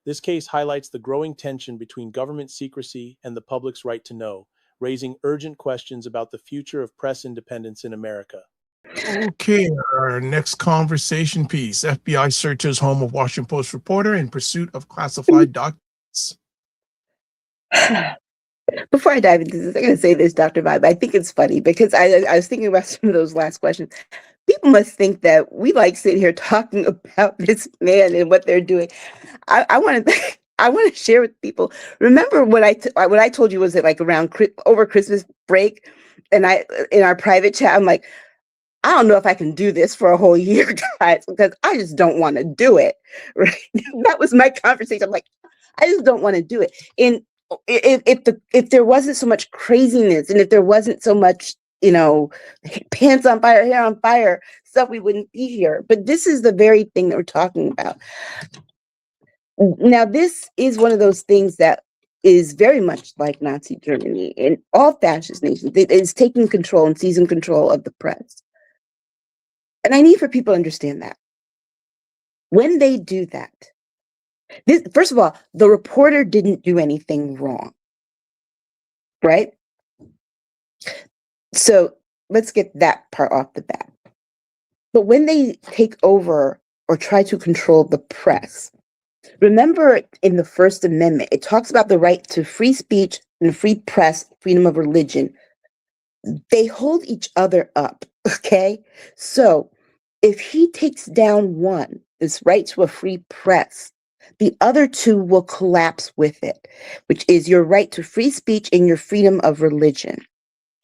This case highlights the growing tension between government secrecy and the public's right to know, raising urgent questions about the future of press independence in America. Okay, our next conversation piece. FBI searches home of Washington Post reporter in pursuit of classified documents. Before I dive into this, I'm going to say this, Dr. Vibe. I think it's funny because I was thinking about some of those last questions. People must think that we like sitting here talking about this man and what they're doing. I want to share with people. Remember what I told you was it like around over Christmas break, and in our private chat, I'm like, I don't know if I can do this for a whole year, guys, because I just don't want to do it. Right? That was my conversation. I'm like, I just don't want to do it. And if there wasn't so much craziness, and if there wasn't so much, pants on fire, hair on fire stuff, we wouldn't be here. But this is the very thing that we're talking about. Now, this is one of those things that is very much like Nazi Germany and all fascist nations. It is taking control and seizing control of the press. And I need for people to understand that. When they do that, first of all, the reporter didn't do anything wrong, right? So let's get that part off the bat. But when they take over or try to control the press, remember in the First Amendment, it talks about the right to free speech and free press, freedom of religion. They hold each other up, okay? So if he takes down one, this right to a free press, the other two will collapse with it, which is your right to free speech and your freedom of religion,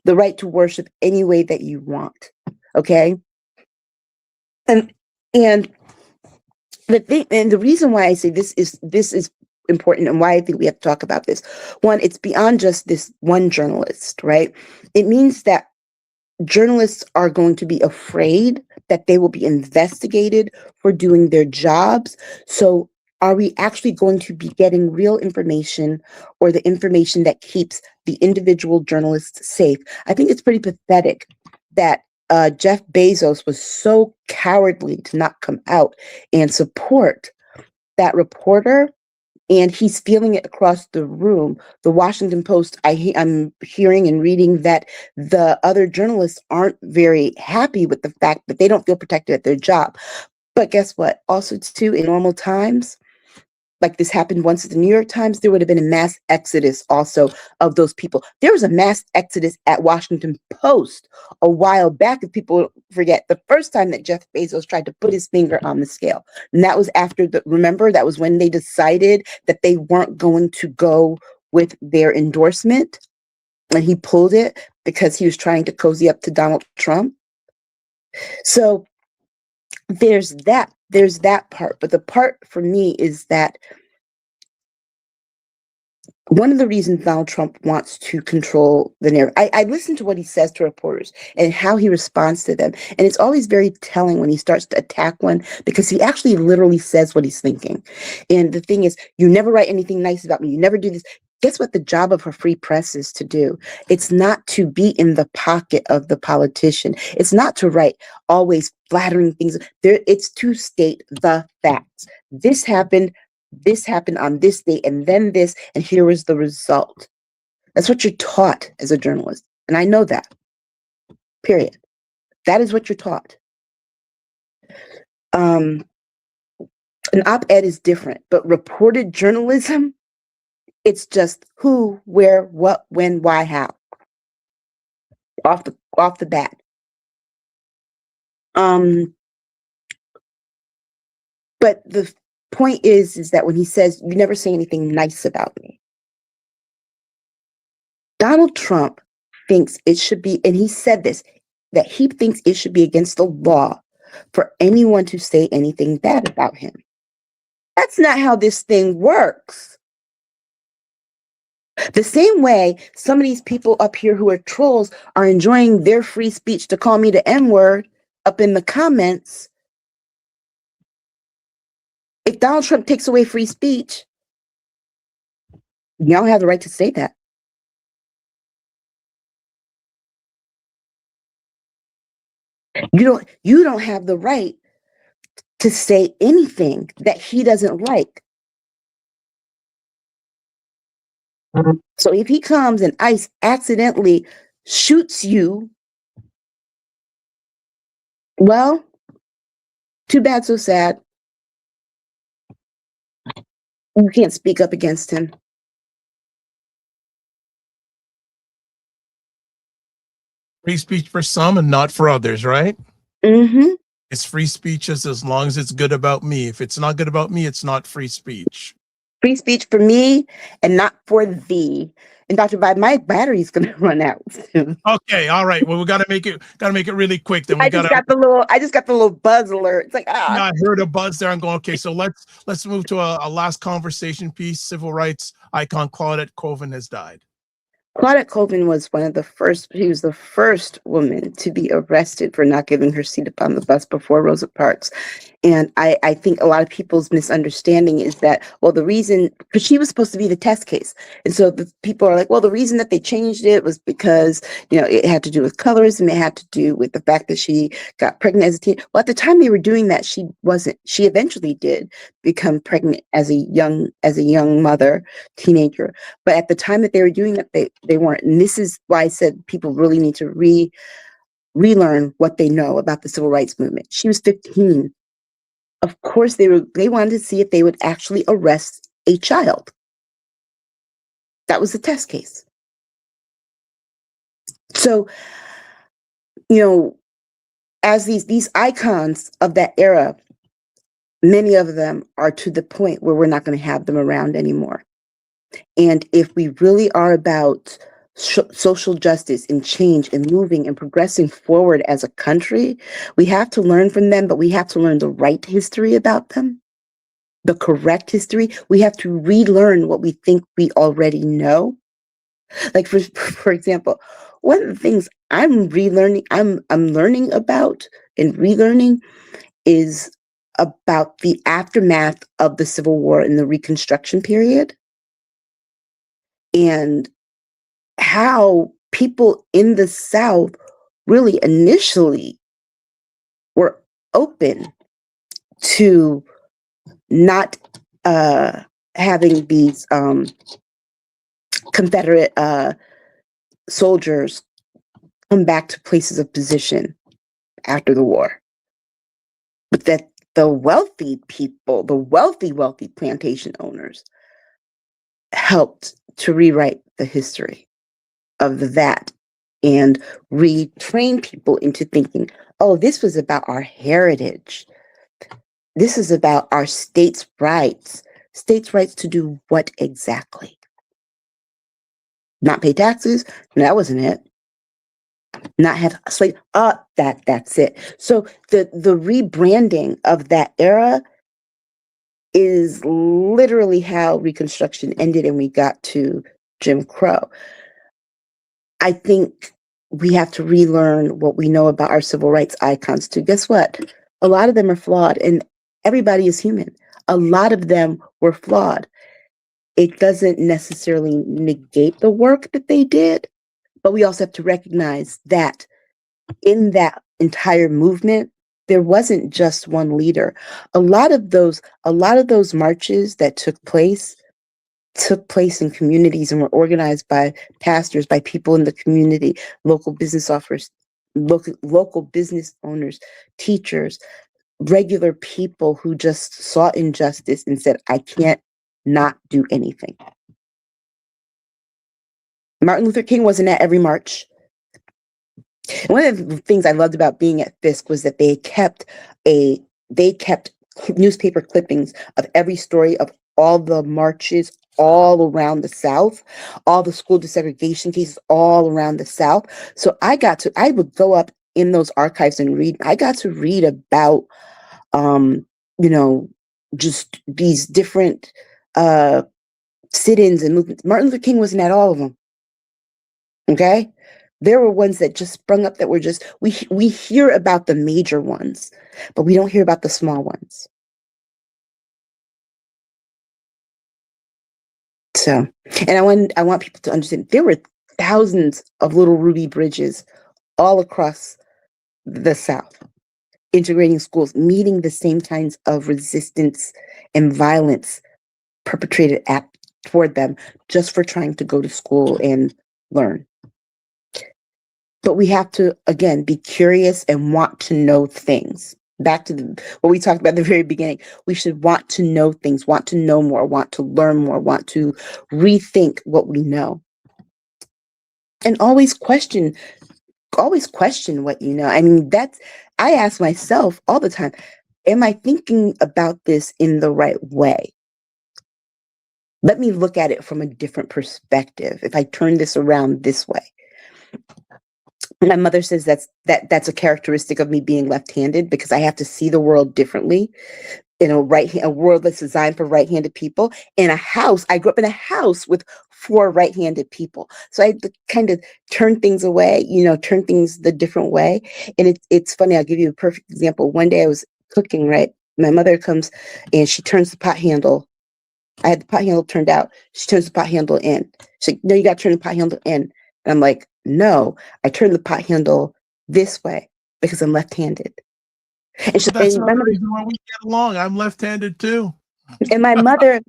the right to worship any way that you want, okay? And the reason why I say this is important and why I think we have to talk about this. One, it's beyond just this one journalist, right? It means that journalists are going to be afraid that they will be investigated for doing their jobs. So are we actually going to be getting real information, or the information that keeps the individual journalists safe? I think it's pretty pathetic that Jeff Bezos was so cowardly to not come out and support that reporter, and he's feeling it across the room. The Washington Post, I'm hearing and reading that the other journalists aren't very happy with the fact that they don't feel protected at their job. But guess what? Also, too, in normal times, like this happened once at the New York Times, there would have been a mass exodus also of those people. There was a mass exodus at Washington Post a while back, if people forget, the first time that Jeff Bezos tried to put his finger on the scale. And that was remember, that was when they decided that they weren't going to go with their endorsement. And he pulled it because he was trying to cozy up to Donald Trump. So there's that part. But the part for me is that one of the reasons Donald Trump wants to control the narrative, I listen to what he says to reporters and how he responds to them. And it's always very telling when he starts to attack one, because he actually literally says what he's thinking. And the thing is, you never write anything nice about me. You never do this. Guess what the job of a free press is to do? It's not to be in the pocket of the politician. It's not to write always flattering things. It's to state the facts. This happened on this date, and then this, and here was the result. That's what you're taught as a journalist. And I know that. Period. That is what you're taught. An op-ed is different, but reported journalism, it's just who, where, what, when, why, how. Off the bat. But the point is that when he says, you never say anything nice about me, Donald Trump thinks it should be, and he said this, that he thinks it should be against the law for anyone to say anything bad about him. That's not how this thing works. The same way some of these people up here who are trolls are enjoying their free speech to call me the N-word up in the comments. If Donald Trump takes away free speech, y'all have the right to say that. You don't have the right to say anything that he doesn't like. So if he comes and ICE accidentally shoots you, well, too bad, so sad. You can't speak up against him. Free speech for some and not for others, right? Mm-hmm. It's free speech as long as it's good about me. If it's not good about me, it's not free speech. Free speech for me and not for thee. And Dr. Vibe, my battery's gonna run out soon. Okay, all right. Well, we gotta make it really quick. Then I just got the little buzz alert. It's like Yeah, I heard a buzz there. I'm going, okay, so let's move to a last conversation piece. Civil rights icon Claudette Colvin has died. Claudette Colvin was she was the first woman to be arrested for not giving her seat upon the bus before Rosa Parks. And I think a lot of people's misunderstanding is that, well, the reason, because she was supposed to be the test case. And so the people are like, well, the reason that they changed it was because, it had to do with colorism. It had to do with the fact that she got pregnant as a teen. Well, at the time they were doing that, she eventually did become pregnant as a young mother, teenager. But at the time that they were doing that, they weren't. And this is why I said people really need to relearn what they know about the civil rights movement. She was 15. Of course, they wanted to see if they would actually arrest a child. That was the test case. So, as these icons of that era, many of them are to the point where we're not going to have them around anymore. And if we really are about social justice and change and moving and progressing forward as a country, we have to learn from them, but we have to learn the right history about them, the correct history. We have to relearn what we think we already know. Like for example, one of the things I'm learning about and relearning is about the aftermath of the Civil War and the Reconstruction period, and how people in the South really initially were open to not having these Confederate soldiers come back to places of position after the war. But that the wealthy people, the wealthy plantation owners, helped to rewrite the history of that and retrain people into thinking, oh, this was about our heritage. This is about our states' rights. States' rights to do what exactly? Not pay taxes? No, that wasn't it. Not have slave. That's it. So the rebranding of that era is literally how Reconstruction ended and we got to Jim Crow. I think we have to relearn what we know about our civil rights icons too. Guess what? A lot of them are flawed, and everybody is human. A lot of them were flawed. It doesn't necessarily negate the work that they did, but we also have to recognize that in that entire movement, there wasn't just one leader. A lot of those marches that took place in communities and were organized by pastors, by people in the community, local business owners, teachers, regular people who just saw injustice and said, I can't not do anything. Martin Luther King wasn't at every march. One of the things I loved about being at Fisk was that they kept newspaper clippings of every story of all the marches all around the South, all the school desegregation cases all around the South. So I would go up in those archives and read, I got to read about, just these different sit-ins and movements. Martin Luther King wasn't at all of them. Okay? There were ones that just sprung up that were just, we hear about the major ones, but we don't hear about the small ones. So, and I want people to understand there were thousands of little Ruby Bridges all across the South, integrating schools, meeting the same kinds of resistance and violence perpetrated toward them just for trying to go to school and learn. But we have to, again, be curious and want to know things. Back to what we talked about at the very beginning. We should want to know things, want to know more, want to learn more, want to rethink what we know. And always question what you know. I mean, I ask myself all the time, am I thinking about this in the right way? Let me look at it from a different perspective. If I turn this around this way. My mother says that's a characteristic of me being left-handed, because I have to see the world differently. In a world that's designed for right-handed people. In a house, I grew up in a house with 4 right-handed people. So I had to kind of turn things away, turn things the different way. And it's funny, I'll give you a perfect example. One day I was cooking, right? My mother comes and she turns the pot handle. I had the pot handle turned out. She turns the pot handle in. She's like, no, you got to turn the pot handle in. And I'm like, no, I turn the pot handle this way because I'm left-handed. And That's another reason why we get along. I'm left-handed too. And my mother,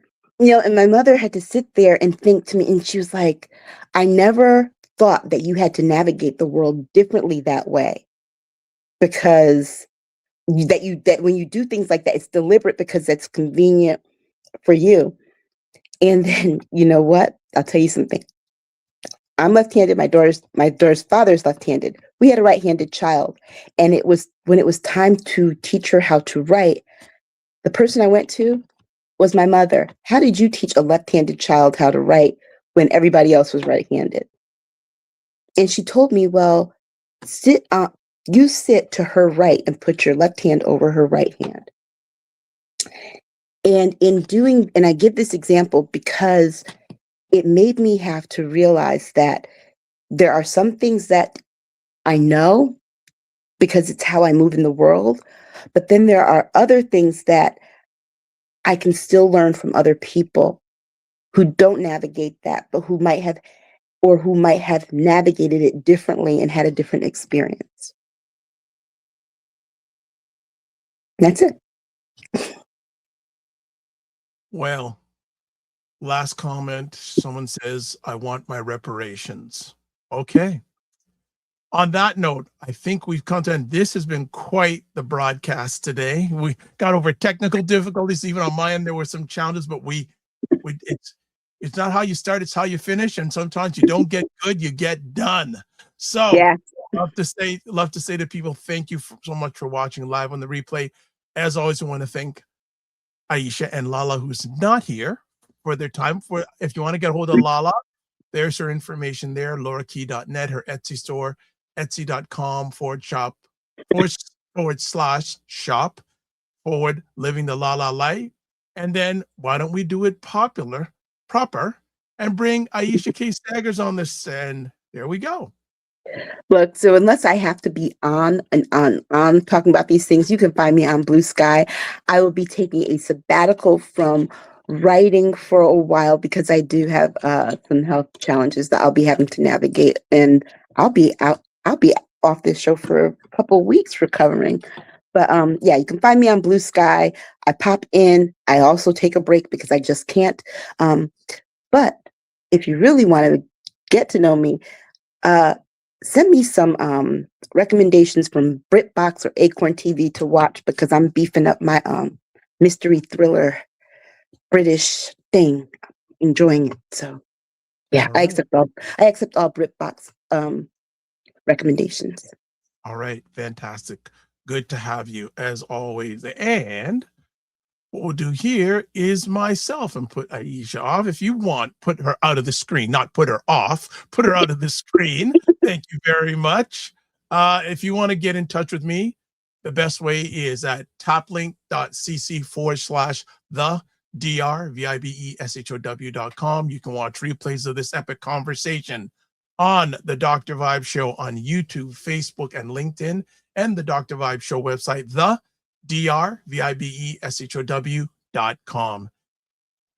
had to sit there and think to me, and she was like, I never thought that you had to navigate the world differently that way, because that when you do things like that, it's deliberate because that's convenient for you. And then, you know what? I'll tell you something. I'm left-handed. My daughter's father's left-handed. We had a right-handed child. And when it was time to teach her how to write, the person I went to was my mother. How did you teach a left-handed child how to write when everybody else was right-handed? And she told me, well, you sit to her right and put your left hand over her right hand. And and I give this example because it made me have to realize that there are some things that I know because it's how I move in the world, but then there are other things that I can still learn from other people who don't navigate that, but who might have navigated it differently and had a different experience. That's it. Well, last comment. Someone says, I want my reparations. Okay. On that note, I think we've come to end. This has been quite the broadcast today. We got over technical difficulties. Even on my end, there were some challenges, but it's not how you start, it's how you finish. And sometimes you don't get good, you get done. So Yeah. love to say to people, thank you so much for watching live on the replay. As always, I want to thank Aisha and LaLa, who's not here, for their time. If you want to get a hold of LaLa, there's her information there, laurakey.net, her Etsy store, etsy.com/shop living the LaLa life. And then why don't we do it proper and bring Aisha K. Staggers on this, and there we go. Look, so unless I have to be on talking about these things, you can find me on Blue Sky. I will be taking a sabbatical from writing for a while because I do have some health challenges that I'll be having to navigate, and I'll be off this show for a couple of weeks recovering. But yeah, you can find me on Blue Sky. I pop in. I also take a break because I just can't. But if you really want to get to know me, send me some recommendations from BritBox or Acorn TV to watch, because I'm beefing up my mystery thriller British thing, enjoying it. So yeah, All right. I accept all BritBox recommendations. All right, fantastic. Good to have you as always. And what we'll do here is myself and put Aisha off. If you want, put her out of the screen, not put her off, put her out of the screen. Thank you very much. If you want to get in touch with me, the best way is at taplink.cc/the-dr-vibeshow.com. You can watch replays of this epic conversation on the Dr. Vibe Show on YouTube, Facebook, and LinkedIn, and the Dr. Vibe Show website, the-dr-vibeshow.com.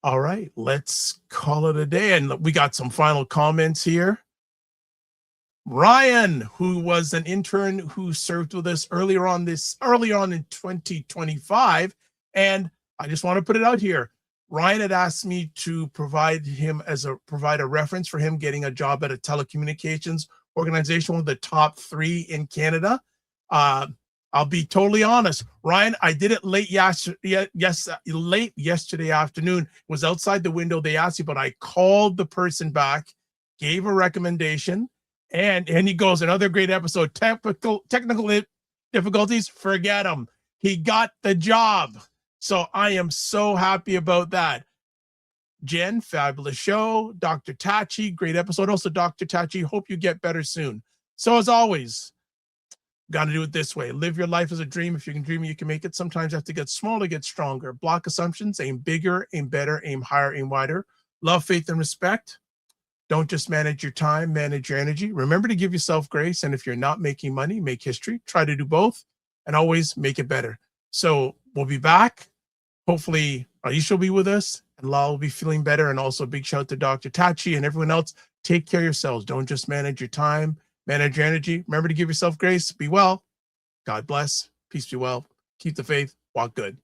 All right, let's call it a day. And we got some final comments here. Ryan, who was an intern who served with us early on in 2025. And I just want to put it out here. Ryan had asked me to provide a reference for him getting a job at a telecommunications organization, one of the top 3 in Canada. I'll be totally honest, Ryan, I did it late yesterday afternoon. It was outside the window. They asked you, but I called the person back, gave a recommendation, and he goes, another great episode. Technical difficulties, forget them. He got the job. So I am so happy about that. Jen, fabulous show. Dr. Tachi, great episode. Also, Dr. Tachi, hope you get better soon. So as always, got to do it this way. Live your life as a dream. If you can dream it, you can make it. Sometimes you have to get smaller, get stronger. Block assumptions, aim bigger, aim better, aim higher, aim wider. Love, faith, and respect. Don't just manage your time, manage your energy. Remember to give yourself grace. And if you're not making money, make history. Try to do both and always make it better. So we'll be back. Hopefully, Aisha will be with us and LaLa will be feeling better. And also a big shout out to Dr. Tachi and everyone else. Take care of yourselves. Don't just manage your time, manage your energy. Remember to give yourself grace. Be well. God bless. Peace be well. Keep the faith. Walk good.